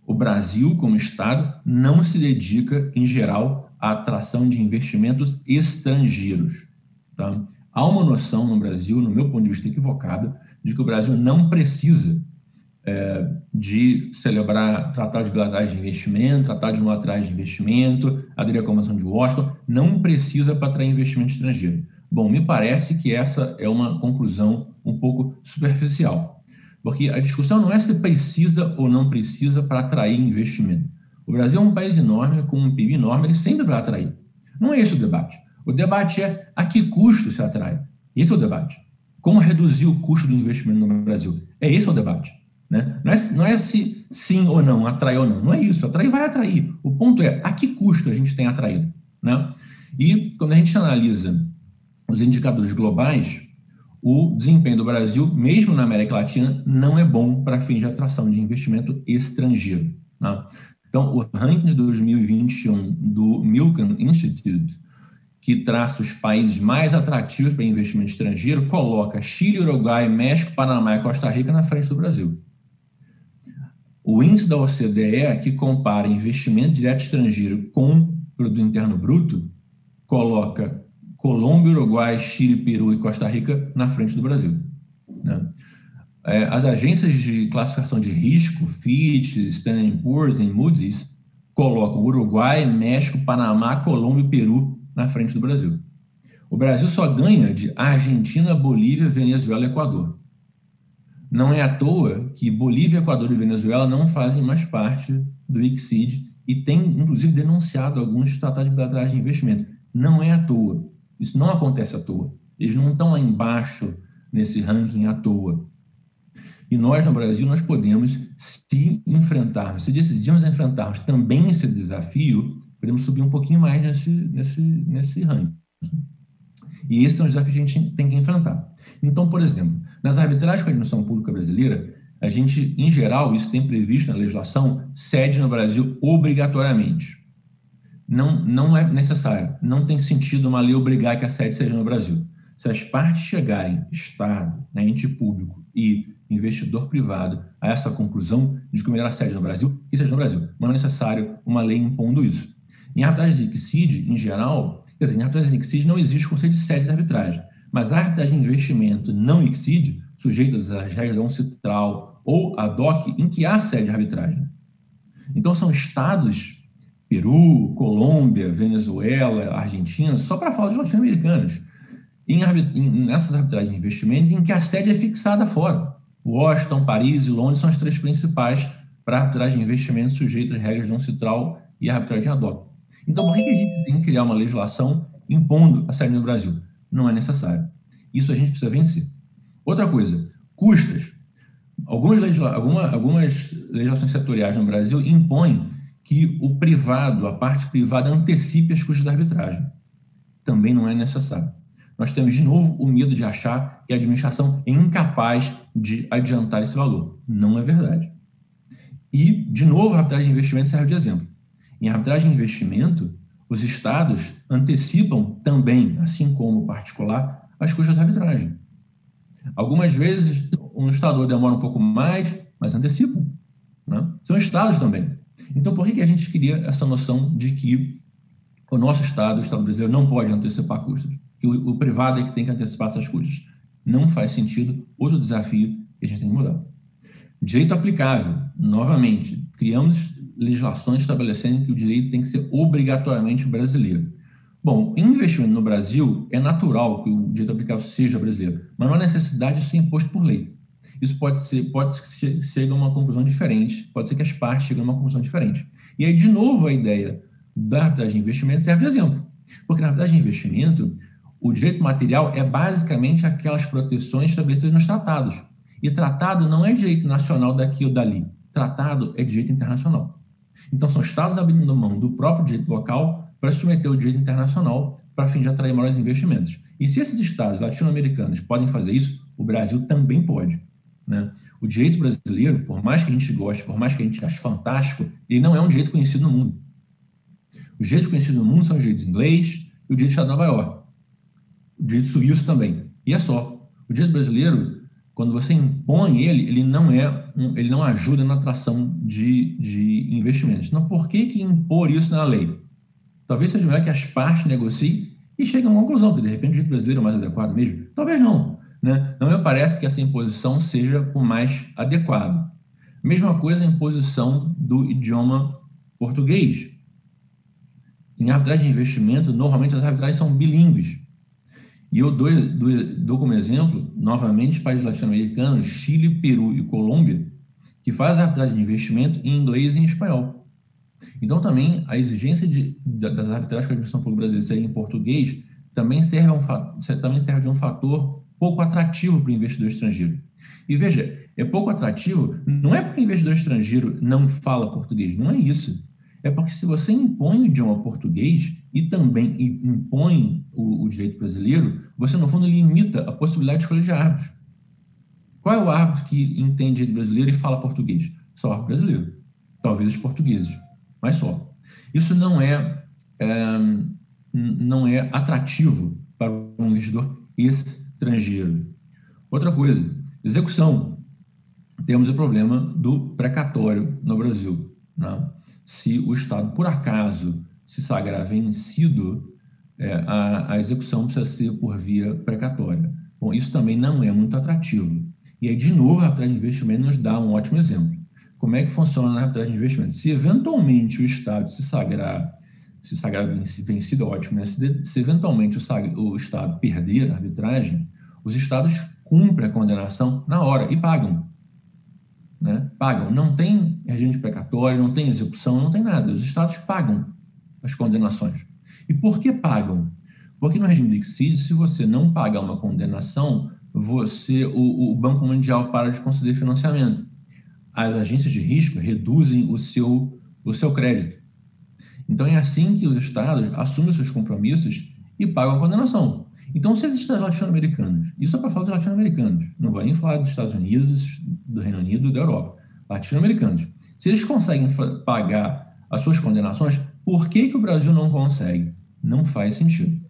O Brasil, como Estado, não se dedica, em geral, à atração de investimentos estrangeiros, tá? Há uma noção no Brasil, no meu ponto de vista equivocada, de que o Brasil não precisa de celebrar tratados bilaterais de investimento, tratados unilaterais de investimento, aderir à Convenção de Washington, não precisa para atrair investimento estrangeiro. Bom, me parece que essa é uma conclusão um pouco superficial, porque a discussão não é se precisa ou não precisa para atrair investimento. O Brasil é um país enorme, com um PIB enorme, ele sempre vai atrair. Não é esse o debate. O debate é a que custo se atrai. Esse é o debate. Como reduzir o custo do investimento no Brasil? Esse é o debate. Né? Não é se sim ou não, atrai ou não. Não é isso. Atrair vai atrair. O ponto é a que custo a gente tem atraído. Né? E quando a gente analisa os indicadores globais, o desempenho do Brasil, mesmo na América Latina, não é bom para fins de atração de investimento estrangeiro. Né? Então, o ranking de 2021 do Milken Institute, que traça os países mais atrativos para investimento estrangeiro, coloca Chile, Uruguai, México, Panamá e Costa Rica na frente do Brasil. O índice da OCDE, que compara investimento direto estrangeiro com produto interno bruto, coloca Colômbia, Uruguai, Chile, Peru e Costa Rica na frente do Brasil. Né? As agências de classificação de risco, Fitch, Standard & Poor's e Moody's, colocam Uruguai, México, Panamá, Colômbia e Peru na frente do Brasil. O Brasil só ganha de Argentina, Bolívia, Venezuela e Equador. Não é à toa que Bolívia, Equador e Venezuela não fazem mais parte do ICSID e têm, inclusive, denunciado alguns tratados bilaterais de investimento. Não é à toa. Isso não acontece à toa. Eles não estão lá embaixo nesse ranking à toa. E nós, no Brasil, nós podemos, se enfrentarmos, se decidirmos enfrentarmos também esse desafio, podemos subir um pouquinho mais nesse ranking. E esses são os desafios que a gente tem que enfrentar. Então, por exemplo, nas arbitragens com a administração pública brasileira, a gente, em geral, isso tem previsto na legislação, cede no Brasil obrigatoriamente. Não é necessário, não tem sentido uma lei obrigar que a sede seja no Brasil. Se as partes chegarem, Estado, ente público e investidor privado, a essa conclusão de que o melhor a sede no Brasil, que seja no Brasil. Não é necessário uma lei impondo isso. Em arbitragem de ICSID, em geral, quer dizer, em arbitragem de ICSID não existe o conceito de sede de arbitragem, mas a arbitragem de investimento não ICSID, sujeitas às regras da UNCITRAL ou a DOC, em que há sede de arbitragem. Então, são estados, Peru, Colômbia, Venezuela, Argentina, só para falar dos latino-americanos, nessas arbitragens de investimento em que a sede é fixada fora. Washington, Paris e Londres são as três principais para a arbitragem de investimento sujeitas às regras da UNCITRAL e a arbitragem ad hoc. Então, por que a gente tem que criar uma legislação impondo a sede no Brasil? Não é necessário. Isso a gente precisa vencer. Outra coisa, custas. Algumas legislações setoriais no Brasil impõem que o privado, a parte privada, antecipe as custas da arbitragem. Também não é necessário. Nós temos, de novo, o medo de achar que a administração é incapaz de adiantar esse valor. Não é verdade. E, de novo, a arbitragem de investimento serve de exemplo. Em arbitragem de investimento, os estados antecipam também, assim como o particular, as custas da arbitragem. Algumas vezes, um estador demora um pouco mais, mas antecipam, né? São estados também. Então, por que a gente cria essa noção de que o nosso estado, o estado brasileiro, não pode antecipar custos? Que o privado é que tem que antecipar essas custas? Não faz sentido. Outro desafio que a gente tem que mudar. Direito aplicável, novamente, criamos legislações estabelecendo que o direito tem que ser obrigatoriamente brasileiro. Bom, investimento no Brasil, é natural que o direito aplicável seja brasileiro, mas não há necessidade de ser imposto por lei. Isso pode ser que chegue a uma conclusão diferente, pode ser que as partes cheguem a uma conclusão diferente. E aí, de novo, a ideia da arbitragem de investimento serve de exemplo, porque na arbitragem de investimento, o direito material é basicamente aquelas proteções estabelecidas nos tratados. E tratado não é direito nacional daqui ou dali. Tratado é direito internacional. Então, são estados abrindo mão do próprio direito local para submeter o direito internacional para fim de atrair maiores investimentos. E se esses estados latino-americanos podem fazer isso, o Brasil também pode, né? O direito brasileiro, por mais que a gente goste, por mais que a gente ache fantástico, ele não é um direito conhecido no mundo. Os direitos conhecidos no mundo são o direito inglês e o direito do Estado de Nova York. O direito suíço também. E é só. O direito brasileiro, quando você impõe ele não ajuda na atração de investimentos. Então, por que impor isso na lei? Talvez seja melhor que as partes negociem e cheguem a uma conclusão, que de repente o direito brasileiro é mais adequado mesmo. Talvez não, né? Não me parece que essa imposição seja o mais adequado. Mesma coisa a imposição do idioma português. Em arbitragem de investimento, normalmente as arbitragens são bilíngues. E eu dou como exemplo, novamente, países latino-americanos, Chile, Peru e Colômbia, que fazem arbitragem de investimento em inglês e em espanhol. Então, também, a exigência das arbitragens com a administração pública brasileira serem em português também serve de um fator pouco atrativo para o investidor estrangeiro. E veja, é pouco atrativo, não é porque o investidor estrangeiro não fala português, não é isso. É porque se você impõe o idioma português e também impõe o direito brasileiro, você, no fundo, limita a possibilidade de escolha de árbitros. Qual é o árbitro que entende direito brasileiro e fala português? Só o árbitro brasileiro. Talvez os portugueses, mas só. Isso não é atrativo para um investidor estrangeiro. Outra coisa, execução. Temos o problema do precatório no Brasil, né? Se o Estado, por acaso, se sagrar vencido, a execução precisa ser por via precatória. Bom, isso também não é muito atrativo. E aí, de novo, a arbitragem de investimento nos dá um ótimo exemplo. Como é que funciona a arbitragem de investimento? Se, eventualmente, o Estado se sagrar vencido, ótimo, né? Se eventualmente o Estado perder a arbitragem, os Estados cumprem a condenação na hora e pagam. Né? Pagam. Não tem regime de precatório, não tem execução, não tem nada. Os estados pagam as condenações. E por que pagam? Porque no regime de liquidez, se você não pagar uma condenação, o Banco Mundial para de conceder financiamento. As agências de risco reduzem o seu crédito. Então, é assim que os estados assumem os seus compromissos e pagam a condenação. Então, se esses estados latino-americanos, isso é para falar dos latino-americanos, não vou nem falar dos Estados Unidos, do Reino Unido, da Europa, latino-americanos, se eles conseguem pagar as suas condenações, por que o Brasil não consegue? Não faz sentido.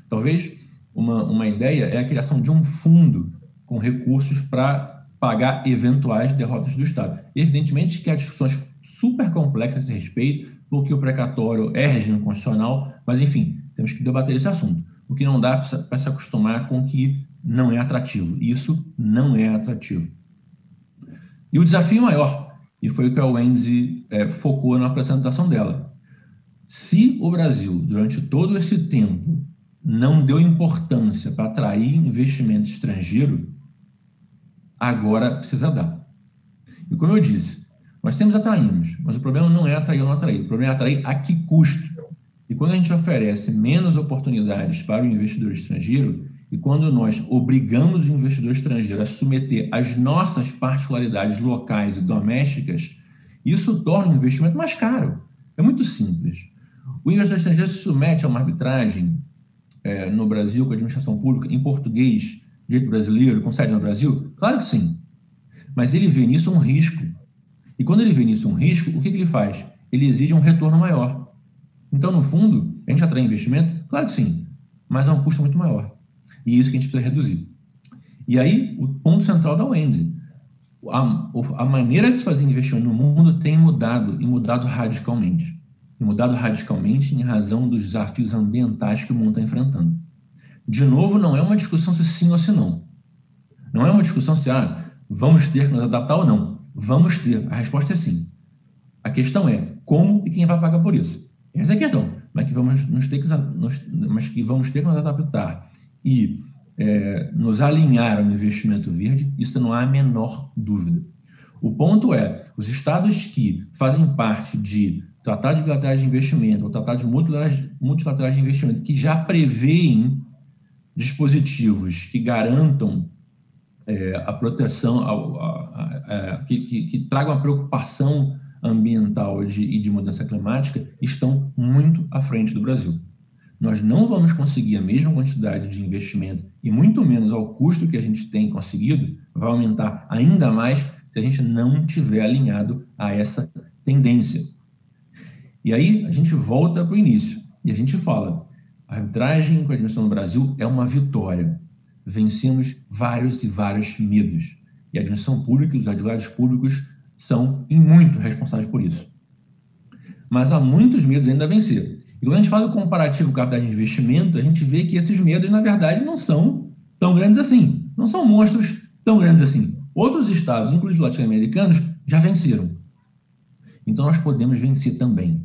Talvez uma ideia é a criação de um fundo com recursos para pagar eventuais derrotas do Estado. Evidentemente que há discussões super complexas a esse respeito, porque o precatório é regime constitucional, mas, enfim, temos que debater esse assunto. O que não dá para se acostumar com o que não é atrativo. Isso não é atrativo. E o desafio maior, e foi o que a Wendy focou na apresentação dela. Se o Brasil, durante todo esse tempo, não deu importância para atrair investimento estrangeiro, agora precisa dar. E como eu disse, nós sempre atraímos, mas o problema não é atrair ou não atrair, o problema é atrair a que custo. E quando a gente oferece menos oportunidades para o investidor estrangeiro, e quando nós obrigamos o investidor estrangeiro a submeter as nossas particularidades locais e domésticas, isso torna o investimento mais caro. É muito simples. O investidor estrangeiro se submete a uma arbitragem no Brasil, com a administração pública, em português, direito brasileiro, com sede no Brasil? Claro que sim. Mas ele vê nisso um risco. E quando ele vê nisso um risco, o que ele faz? Ele exige um retorno maior. Então, no fundo, a gente atrai investimento? Claro que sim, mas a um custo muito maior. E isso que a gente precisa reduzir. E aí, o ponto central da Wendy, a maneira de se fazer investimento no mundo tem mudado, e mudado radicalmente. E mudado radicalmente em razão dos desafios ambientais que o mundo está enfrentando. De novo, não é uma discussão se sim ou se não. Não é uma discussão se vamos ter que nos adaptar ou não. Vamos ter. A resposta é sim. A questão é como e quem vai pagar por isso. Essa é a questão. Mas que vamos ter que nos adaptar e nos alinhar ao investimento verde, isso não há a menor dúvida. O ponto é, os estados que fazem parte de tratados bilaterais de investimento ou tratados multilaterais de investimento que já prevêem dispositivos que garantam a proteção, que tragam a preocupação ambiental e de mudança climática, estão muito à frente do Brasil. Nós não vamos conseguir a mesma quantidade de investimento e muito menos ao custo que a gente tem conseguido, vai aumentar ainda mais se a gente não tiver alinhado a essa tendência. E aí a gente volta para o início e a gente fala, a arbitragem com a administração no Brasil é uma vitória. Vencemos vários e vários medos. E a administração pública e os advogados públicos são, em muito, responsáveis por isso. Mas há muitos medos ainda a vencer. E quando a gente faz o comparativo com a capital de investimento, a gente vê que esses medos, na verdade, não são tão grandes assim. Não são monstros tão grandes assim. Outros estados, inclusive latino-americanos, já venceram. Então, nós podemos vencer também.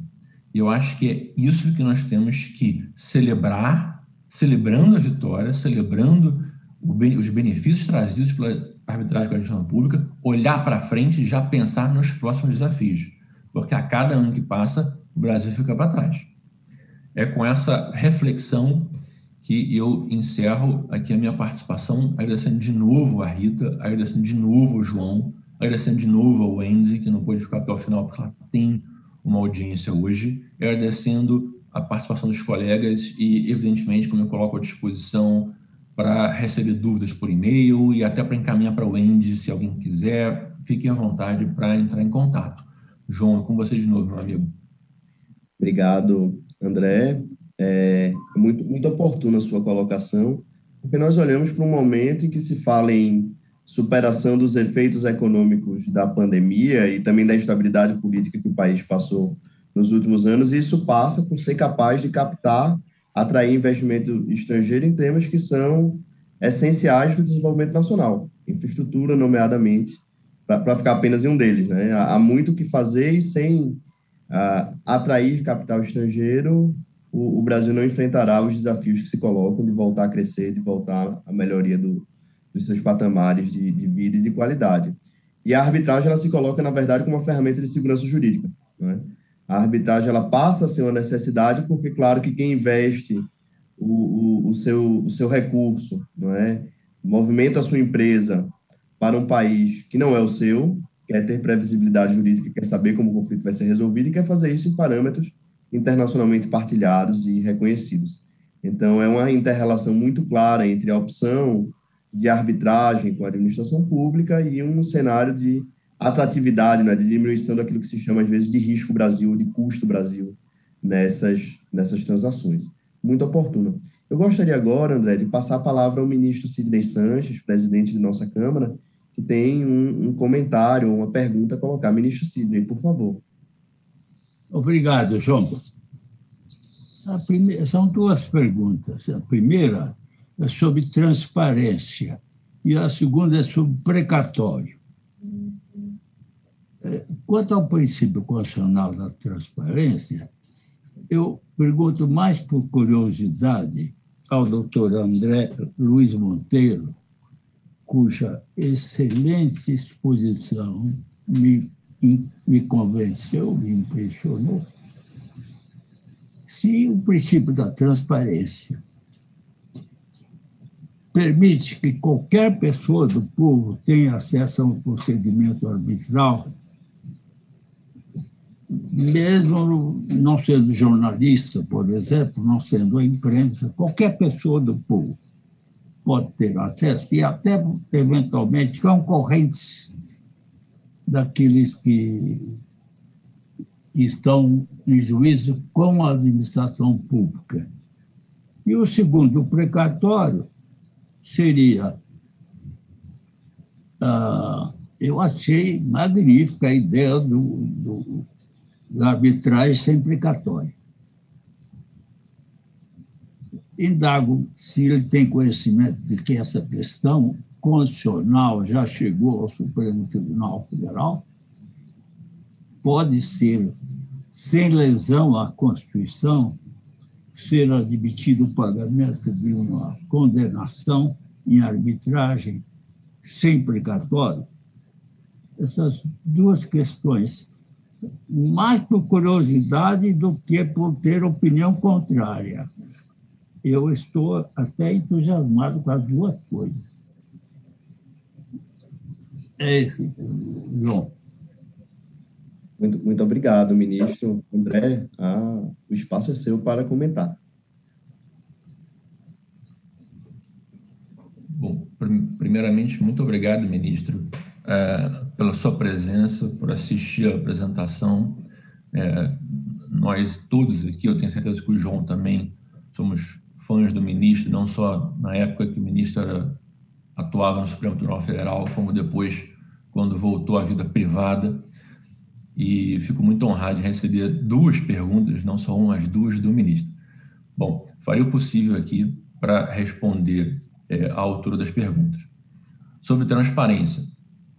E eu acho que é isso que nós temos que celebrar, celebrando a vitória, celebrando os benefícios trazidos pela arbitragem com a administração pública, olhar para frente e já pensar nos próximos desafios. Porque a cada ano que passa, o Brasil fica para trás. É com essa reflexão que eu encerro aqui a minha participação, agradecendo de novo a Rita, agradecendo de novo ao João, agradecendo de novo ao Wendy, que não pôde ficar até o final, porque ela tem uma audiência hoje, e agradecendo a participação dos colegas e, evidentemente, como eu coloco à disposição para receber dúvidas por e-mail e até para encaminhar para o Wendy, se alguém quiser, fiquem à vontade para entrar em contato. João, é com você de novo, meu amigo. Obrigado, André. É muito oportuna a sua colocação, porque nós olhamos para um momento em que se fala em superação dos efeitos econômicos da pandemia e também da instabilidade política que o país passou nos últimos anos, e isso passa por ser capaz de captar, atrair investimento estrangeiro em temas que são essenciais para o desenvolvimento nacional, infraestrutura, nomeadamente, para ficar apenas em um deles, né? Há muito o que fazer e sem atrair capital estrangeiro, o Brasil não enfrentará os desafios que se colocam de voltar a crescer, de voltar à melhoria dos seus patamares de vida e de qualidade. E a arbitragem, ela se coloca, na verdade, como uma ferramenta de segurança jurídica, né? A arbitragem, ela passa a ser uma necessidade porque, claro, que quem investe o seu recurso, não é? Movimenta a sua empresa para um país que não é o seu, quer ter previsibilidade jurídica, quer saber como o conflito vai ser resolvido e quer fazer isso em parâmetros internacionalmente partilhados e reconhecidos. Então, é uma inter-relação muito clara entre a opção de arbitragem com a administração pública e um cenário de atratividade, né, de diminuição daquilo que se chama, às vezes, de risco Brasil, de custo Brasil, nessas transações. Muito oportuno. Eu gostaria agora, André, de passar a palavra ao ministro Sidney Sanches, presidente de nossa Câmara, que tem um comentário, uma pergunta a colocar. Ministro Sidney, por favor. Obrigado, João. São duas perguntas. A primeira é sobre transparência e a segunda é sobre precatório. Quanto ao princípio constitucional da transparência, eu pergunto mais por curiosidade ao doutor André Luiz Monteiro, cuja excelente exposição me convenceu, me impressionou, se o princípio da transparência permite que qualquer pessoa do povo tenha acesso a um procedimento arbitral, mesmo não sendo jornalista, por exemplo, não sendo a imprensa, qualquer pessoa do povo pode ter acesso e até, eventualmente, concorrentes daqueles que estão em juízo com a administração pública. E o segundo precatório seria, eu achei magnífica a ideia da arbitragem sem precatório. Indago se ele tem conhecimento de que essa questão constitucional já chegou ao Supremo Tribunal Federal, pode ser, sem lesão à Constituição, ser admitido o pagamento de uma condenação em arbitragem sem precatório. Essas duas questões, mais por curiosidade do que por ter opinião contrária. Eu estou até entusiasmado com as duas coisas. É esse, João. Muito obrigado, ministro. André, o espaço é seu para comentar. Bom, primeiramente, muito obrigado, ministro, pela sua presença, por assistir à apresentação. Nós todos aqui, eu tenho certeza que o João também, somos fãs do ministro, não só na época que o ministro atuava no Supremo Tribunal Federal, como depois, quando voltou à vida privada. E fico muito honrado de receber duas perguntas, não só uma, mas duas do ministro. Bom, farei o possível aqui para responder à altura das perguntas. Sobre transparência.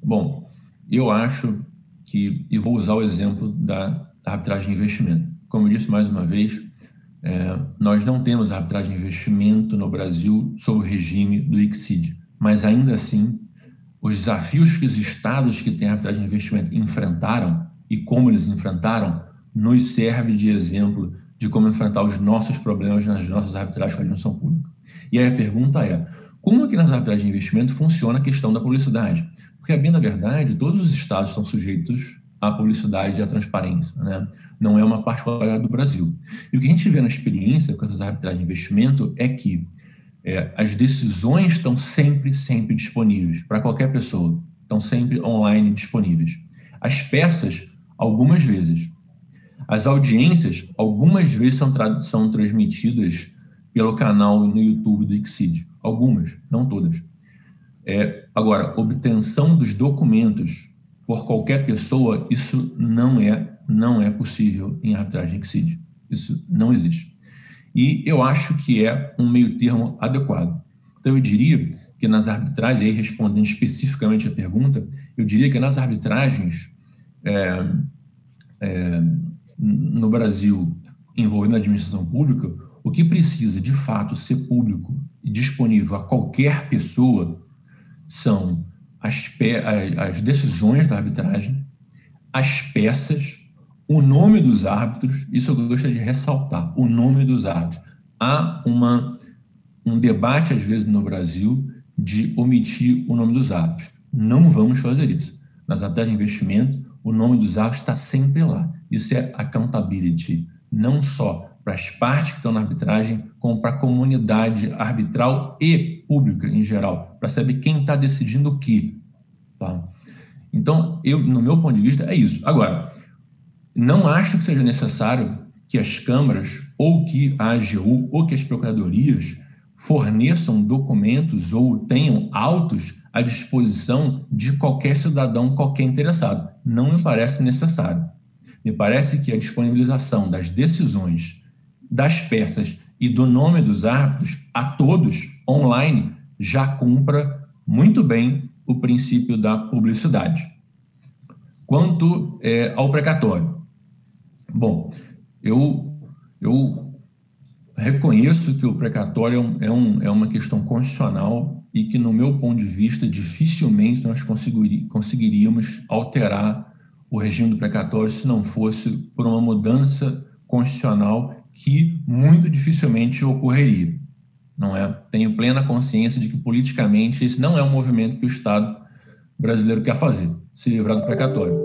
Bom, eu acho que, e vou usar o exemplo da arbitragem de investimento. Como eu disse mais uma vez, nós não temos arbitragem de investimento no Brasil sob o regime do ICSID, mas ainda assim, os desafios que os estados que têm arbitragem de investimento enfrentaram e como eles enfrentaram, nos serve de exemplo de como enfrentar os nossos problemas nas nossas arbitragens com a administração pública. E aí a pergunta é, como é que nas arbitragens de investimento funciona a questão da publicidade? Porque, bem na verdade, todos os estados estão sujeitos à publicidade e à transparência, né? Não é uma particularidade do Brasil. E o que a gente vê na experiência com essas arbitragens de investimento é que as decisões estão sempre disponíveis para qualquer pessoa, estão sempre online disponíveis. As peças, algumas vezes. As audiências, algumas vezes são transmitidas pelo canal no YouTube do ICSID. Algumas, não todas. Agora, obtenção dos documentos por qualquer pessoa, isso não é possível em arbitragem ICSID. Isso não existe. E eu acho que é um meio termo adequado. Então, eu diria que nas arbitragens, aí respondendo especificamente a pergunta, eu diria que nas arbitragens no Brasil envolvendo a administração pública, o que precisa, de fato, ser público e disponível a qualquer pessoa são as decisões da arbitragem, as peças, o nome dos árbitros, isso eu gostaria de ressaltar, o nome dos árbitros. Há um debate, às vezes, no Brasil, de omitir o nome dos árbitros. Não vamos fazer isso. Nas arbitragens de investimento, o nome dos árbitros está sempre lá. Isso é accountability, não só para as partes que estão na arbitragem, como para a comunidade arbitral e pública em geral, para saber quem está decidindo o quê. Tá? Então, no meu ponto de vista, é isso. Agora, não acho que seja necessário que as câmaras, ou que a AGU, ou que as procuradorias forneçam documentos ou tenham autos à disposição de qualquer cidadão, qualquer interessado. Não me parece necessário. Me parece que a disponibilização das decisões, das peças e do nome dos árbitros a todos online já cumpra muito bem o princípio da publicidade. Quanto ao precatório. Bom, eu reconheço que o precatório é uma questão constitucional e que, no meu ponto de vista, dificilmente nós conseguiríamos alterar o regime do precatório se não fosse por uma mudança constitucional que muito dificilmente ocorreria. Não é? Tenho plena consciência de que, politicamente, esse não é um movimento que o Estado brasileiro quer fazer, se livrar do precatório.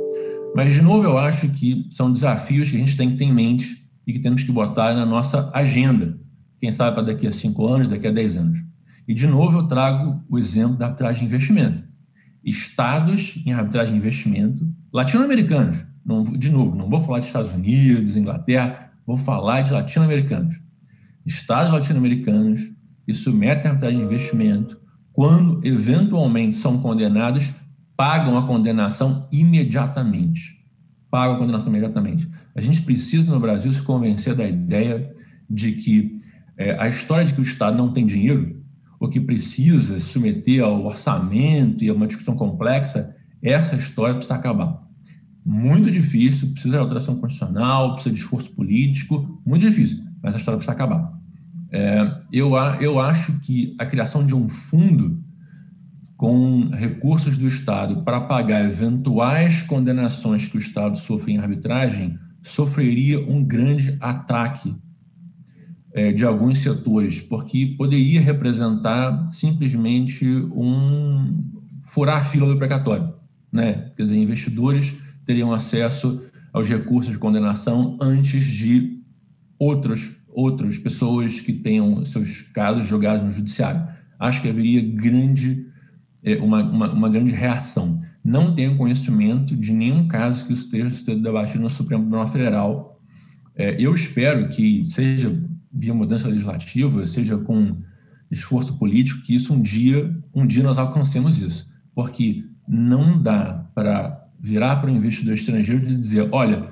Mas, de novo, eu acho que são desafios que a gente tem que ter em mente e que temos que botar na nossa agenda, quem sabe para daqui a 5 anos, daqui a 10 anos. E, de novo, eu trago o exemplo da arbitragem de investimento. estados em arbitragem de investimento, latino-americanos, de novo, não vou falar de Estados Unidos, Inglaterra, vou falar de latino-americanos. Estados latino-americanos que submetem a arbitragem de investimento, quando eventualmente são condenados, pagam a condenação imediatamente. Pagam a condenação imediatamente. A gente precisa, no Brasil, se convencer da ideia de que a história de que o Estado não tem dinheiro, ou que precisa se submeter ao orçamento e a uma discussão complexa, essa história precisa acabar. Muito difícil, precisa de alteração constitucional, precisa de esforço político, muito difícil, mas a história precisa acabar. Eu acho que a criação de um fundo com recursos do Estado para pagar eventuais condenações que o Estado sofre em arbitragem sofreria um grande ataque de alguns setores, porque poderia representar simplesmente furar a fila do precatório, né? Quer dizer, investidores teriam acesso aos recursos de condenação antes de outras pessoas que tenham seus casos julgados no judiciário. Acho que haveria uma grande reação. Não tenho conhecimento de nenhum caso que isso esteja sendo debatido no Supremo Tribunal Federal. Eu espero que seja via mudança legislativa, seja com esforço político, que isso um dia nós alcancemos isso. Porque não dá para virar para o investidor estrangeiro e dizer, olha,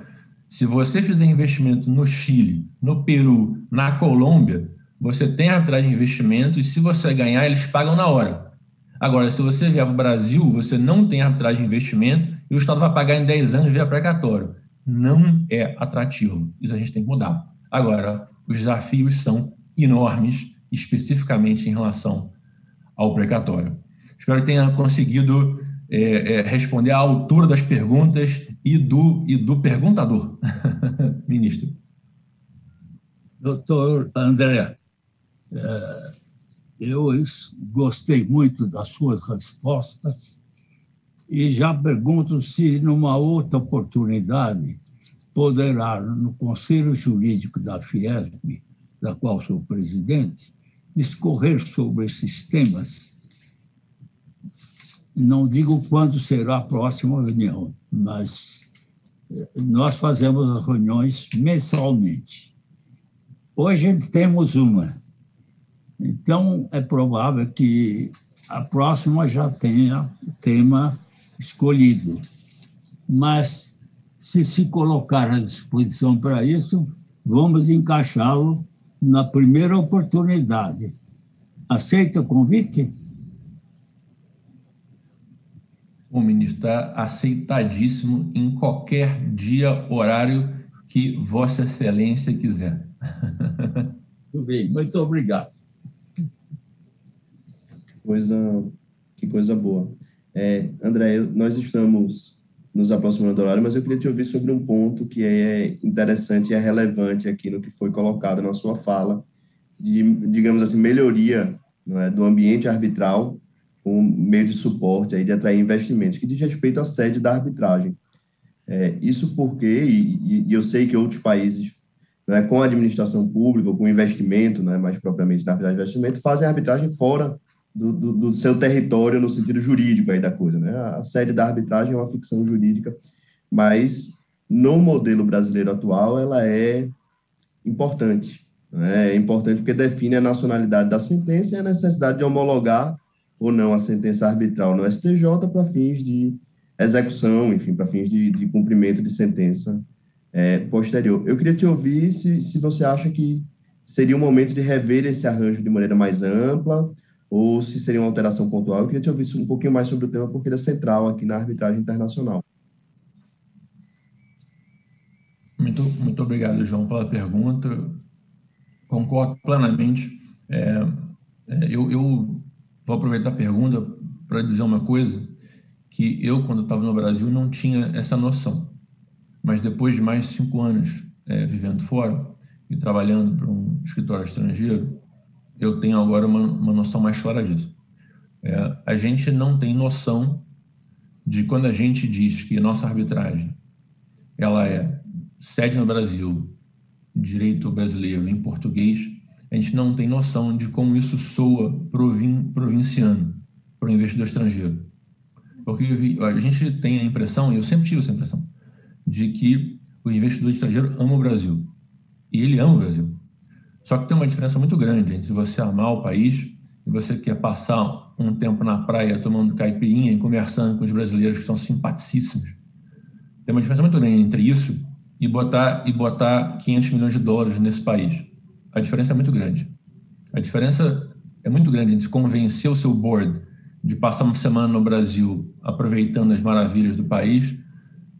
se você fizer investimento no Chile, no Peru, na Colômbia, você tem arbitragem de investimento e se você ganhar, eles pagam na hora. Agora, se você vier para o Brasil, você não tem arbitragem de investimento e o Estado vai pagar em 10 anos via precatório. Não é atrativo. Isso a gente tem que mudar. Agora, os desafios são enormes, especificamente em relação ao precatório. Espero que tenha conseguido responder à altura das perguntas e do perguntador, ministro. Doutor André, eu gostei muito das suas respostas e já pergunto se, numa outra oportunidade, poderá, no Conselho Jurídico da Fiesp, da qual sou presidente, discorrer sobre esses temas. Não digo quando será a próxima reunião, mas nós fazemos as reuniões mensalmente. Hoje temos uma, então é provável que a próxima já tenha o tema escolhido. Mas, se colocar à disposição para isso, vamos encaixá-lo na primeira oportunidade. Aceita o convite? O ministro está aceitadíssimo em qualquer dia, horário que Vossa Excelência quiser. Tudo bem, muito obrigado. Que coisa boa. André, nós estamos nos aproximando do horário, mas eu queria te ouvir sobre um ponto que é interessante e é relevante aqui no que foi colocado na sua fala, de, digamos assim, melhoria, não é, do ambiente arbitral com meio de suporte, aí, de atrair investimentos, que diz respeito à sede da arbitragem. Isso porque, e eu sei que outros países, não é, com a administração pública, ou com investimento, não é, mais propriamente na arbitragem de investimento, fazem a arbitragem fora do seu território no sentido jurídico aí da coisa, né? A sede da arbitragem é uma ficção jurídica, mas no modelo brasileiro atual ela é importante, né? É importante porque define a nacionalidade da sentença e a necessidade de homologar ou não a sentença arbitral no STJ para fins de execução, enfim, para fins de cumprimento de sentença posterior. Eu queria te ouvir se você acha que seria um momento de rever esse arranjo de maneira mais ampla ou se seria uma alteração pontual. Eu queria te ouvir um pouquinho mais sobre o tema, porque ele é central aqui na arbitragem internacional. Muito obrigado, João, pela pergunta. Concordo plenamente. Eu vou aproveitar a pergunta para dizer uma coisa que eu, quando estava no Brasil, não tinha essa noção. Mas depois de mais de 5 anos vivendo fora e trabalhando para um escritório estrangeiro, eu tenho agora uma noção mais clara disso. A gente não tem noção de quando a gente diz que nossa arbitragem ela é sede no Brasil, direito brasileiro em português, a gente não tem noção de como isso soa provinciano, para o investidor estrangeiro. Porque a gente tem a impressão, e eu sempre tive essa impressão, de que o investidor estrangeiro ama o Brasil. E ele ama o Brasil. Só que tem uma diferença muito grande entre você amar o país e você quer passar um tempo na praia tomando caipirinha e conversando com os brasileiros que são simpaticíssimos. Tem uma diferença muito grande entre isso e botar $500 milhões nesse país. A diferença é muito grande. A diferença é muito grande entre convencer o seu board de passar uma semana no Brasil aproveitando as maravilhas do país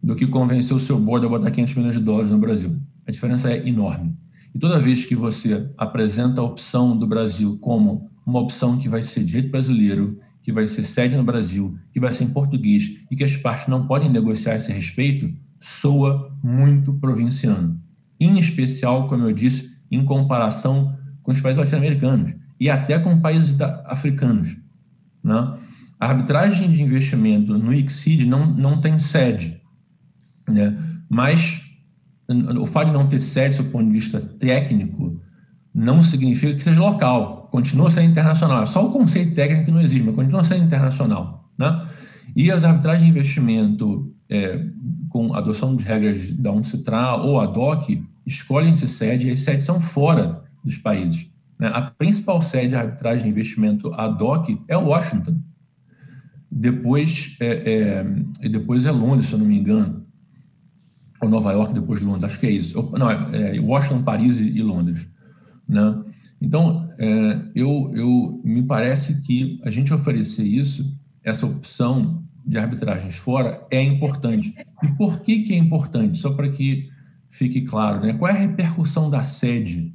do que convencer o seu board a botar $500 milhões no Brasil. A diferença é enorme. E toda vez que você apresenta a opção do Brasil como uma opção que vai ser direito brasileiro, que vai ser sede no Brasil, que vai ser em português e que as partes não podem negociar a esse respeito, soa muito provinciano. Em especial, como eu disse, em comparação com os países latino-americanos e até com países africanos, né? A arbitragem de investimento no ICSID não tem sede, né? Mas o fato de não ter sede, do ponto de vista técnico, não significa que seja local. Continua sendo internacional. É só o conceito técnico que não existe, mas continua sendo internacional, né? E as arbitragens de investimento com adoção de regras da UNCITRAL ou ADOC escolhem-se sede e as sedes são fora dos países, né? A principal sede de arbitragem de investimento ADOC é Washington. Depois é Londres, se eu não me engano. Ou Nova York depois de Londres, acho que é isso. Não, Washington, Paris e Londres, né? Então, me parece que a gente oferecer isso, essa opção de arbitragens fora, é importante. E por que é importante? Só para que fique claro, né? Qual é a repercussão da sede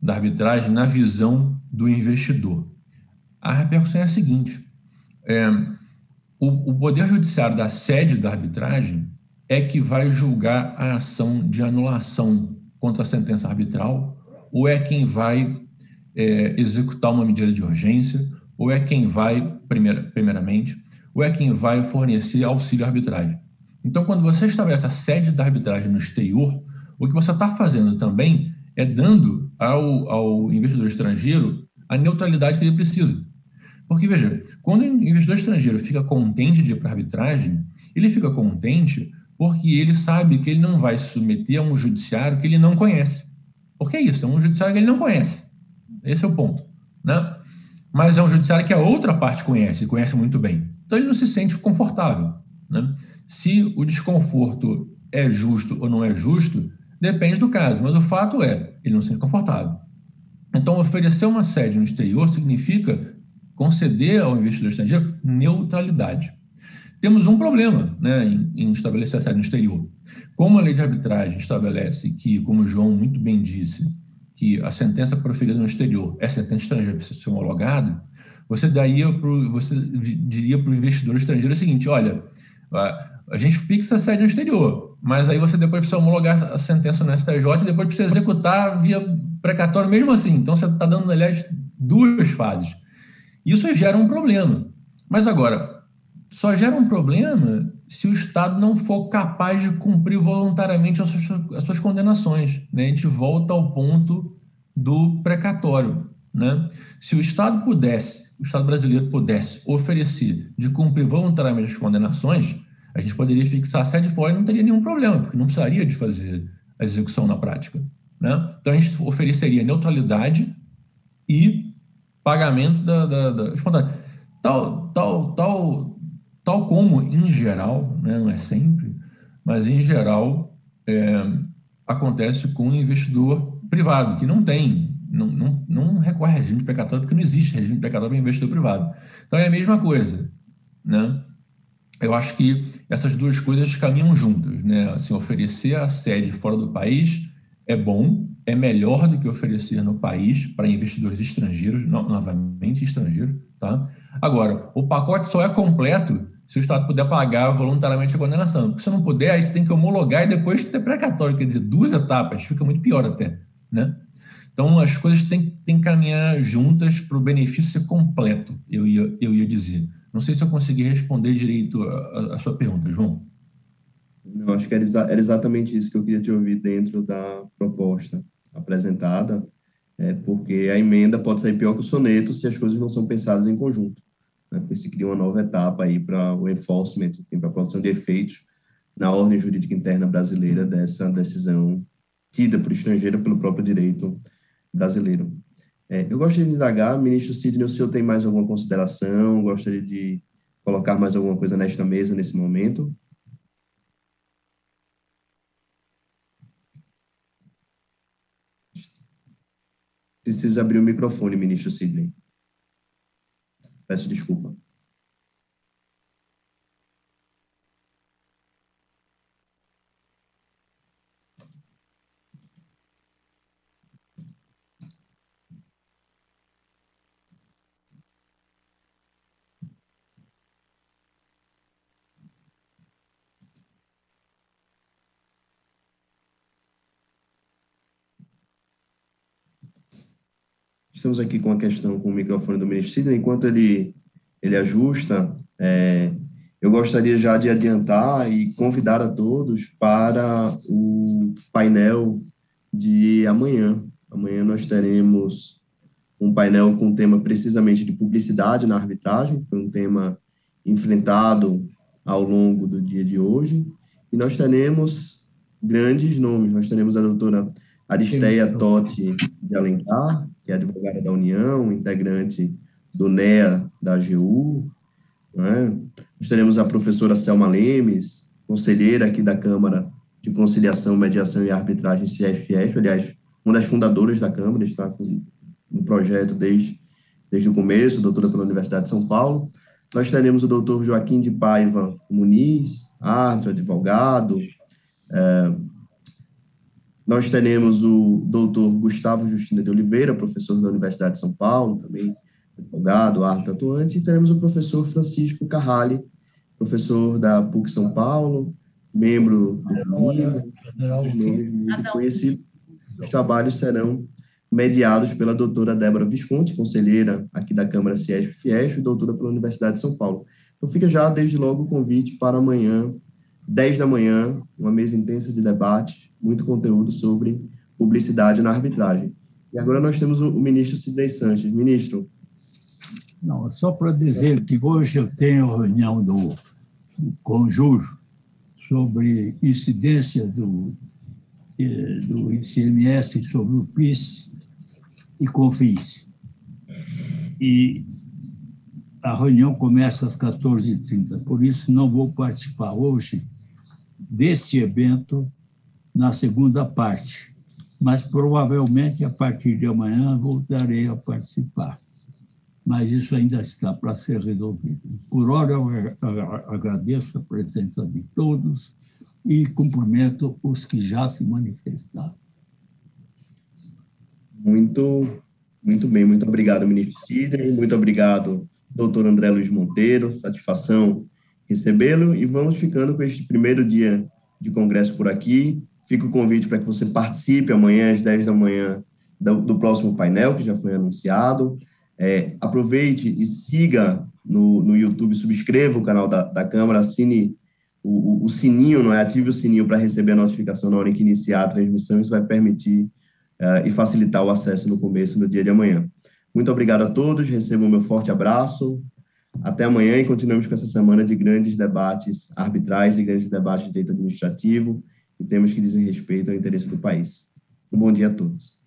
da arbitragem na visão do investidor? A repercussão é a seguinte: o Poder Judiciário da sede da arbitragem é que vai julgar a ação de anulação contra a sentença arbitral, ou é quem vai executar uma medida de urgência, ou é quem vai, primeiramente, ou é quem vai fornecer auxílio à arbitragem. Então, quando você estabelece a sede da arbitragem no exterior, o que você está fazendo também é dando ao investidor estrangeiro a neutralidade que ele precisa. Porque, veja, quando o investidor estrangeiro fica contente de ir para a arbitragem, ele fica contente porque ele sabe que ele não vai se submeter a um judiciário que ele não conhece. Porque é isso, é um judiciário que ele não conhece. Esse é o ponto, né? Mas é um judiciário que a outra parte conhece muito bem. Então, ele não se sente confortável, né? Se o desconforto é justo ou não é justo, depende do caso. Mas o fato é, ele não se sente confortável. Então, oferecer uma sede no exterior significa conceder ao investidor estrangeiro neutralidade. Temos um problema, né, em estabelecer a sede no exterior. Como a lei de arbitragem estabelece que, como o João muito bem disse, que a sentença proferida no exterior é sentença estrangeira, precisa ser homologada, você diria para o investidor estrangeiro o seguinte: olha, a gente fixa a sede no exterior, mas aí você depois precisa homologar a sentença no STJ e depois precisa executar via precatório mesmo assim. Então, você está dando, aliás, duas fases. Isso gera um problema. Mas agora, só gera um problema se o Estado não for capaz de cumprir voluntariamente as suas condenações, né? A gente volta ao ponto do precatório, né? Se o Estado brasileiro pudesse oferecer de cumprir voluntariamente as condenações, a gente poderia fixar a sede fora e não teria nenhum problema, porque não precisaria de fazer a execução na prática, né? Então, a gente ofereceria neutralidade e pagamento da espontânea. Tal como, em geral, né, não é sempre, mas em geral acontece com o investidor privado, que não recorre a regime precatório, porque não existe regime precatório para investidor privado. Então é a mesma coisa, né? Eu acho que essas duas coisas caminham juntas, né? Assim, oferecer a sede fora do país é bom, é melhor do que oferecer no país para investidores estrangeiros, novamente estrangeiros, tá? Agora, o pacote só é completo se o Estado puder pagar voluntariamente a condenação. Porque se não puder, aí você tem que homologar e depois ter precatório, quer dizer, duas etapas, fica muito pior até, né? Então, as coisas têm que caminhar juntas para o benefício ser completo, eu ia dizer. Não sei se eu consegui responder direito a sua pergunta, João. Não, acho que era exatamente isso que eu queria te ouvir dentro da proposta apresentada, porque a emenda pode sair pior que o soneto se as coisas não são pensadas em conjunto. né, porque se cria uma nova etapa aí para o enforcement, para a produção de efeitos na ordem jurídica interna brasileira dessa decisão tida por estrangeira pelo próprio direito brasileiro. Eu gostaria de indagar, ministro Sidney, o senhor tem mais alguma consideração? Gostaria de colocar mais alguma coisa nesta mesa nesse momento? Precisa abrir o microfone, ministro Sidney. Peço desculpa. Estamos aqui com a questão com o microfone do ministro Sidney. Enquanto ele ajusta, eu gostaria já de adiantar e convidar a todos para o painel de amanhã. Amanhã nós teremos um painel com o tema precisamente de publicidade na arbitragem. Foi um tema enfrentado ao longo do dia de hoje. E nós teremos grandes nomes. Nós teremos a doutora Aristeia Totti de Alencar, que é advogada da União, integrante do NEA da AGU. Né? Nós teremos a professora Selma Lemes, conselheira aqui da Câmara de Conciliação, Mediação e Arbitragem, CFF, aliás, uma das fundadoras da Câmara, está com um projeto desde o começo, doutora pela Universidade de São Paulo. Nós teremos o doutor Joaquim de Paiva Muniz, árbitro, advogado. Nós teremos o doutor Gustavo Justina de Oliveira, professor da Universidade de São Paulo, também advogado, árbitro atuante, e teremos o professor Francisco Carrali, professor da PUC São Paulo, membro do CNIL, dos nomes muito conhecidos. Os trabalhos serão mediados pela doutora Débora Visconti, conselheira aqui da Câmara CIESP-FIESP e doutora pela Universidade de São Paulo. Então, fica já, desde logo, o convite para amanhã, 10 da manhã, uma mesa intensa de debate, muito conteúdo sobre publicidade na arbitragem. E agora nós temos o ministro Sidney Sanches. Ministro. Não, só para dizer que hoje eu tenho reunião do Conjur sobre incidência do ICMS sobre o PIS e COFINS. E a reunião começa às 14h30, por isso não vou participar hoje deste evento na segunda parte, mas provavelmente a partir de amanhã voltarei a participar. Mas isso ainda está para ser resolvido. Por hora, eu agradeço a presença de todos e cumprimento os que já se manifestaram. Muito bem, muito obrigado, ministro Sidney, muito obrigado, doutor André Luiz Monteiro, satisfação recebê-lo, e vamos ficando com este primeiro dia de congresso por aqui. Fica o convite para que você participe amanhã às 10 da manhã do próximo painel, que já foi anunciado. Aproveite e siga no YouTube, subscreva o canal da Câmara, assine o sininho, não é? Ative o sininho para receber a notificação na hora em que iniciar a transmissão. Isso vai permitir e facilitar o acesso no dia de amanhã. Muito obrigado a todos, recebam o meu forte abraço. Até amanhã e continuamos com essa semana de grandes debates arbitrais e grandes debates de direito administrativo e temas que dizem respeito ao interesse do país. Um bom dia a todos.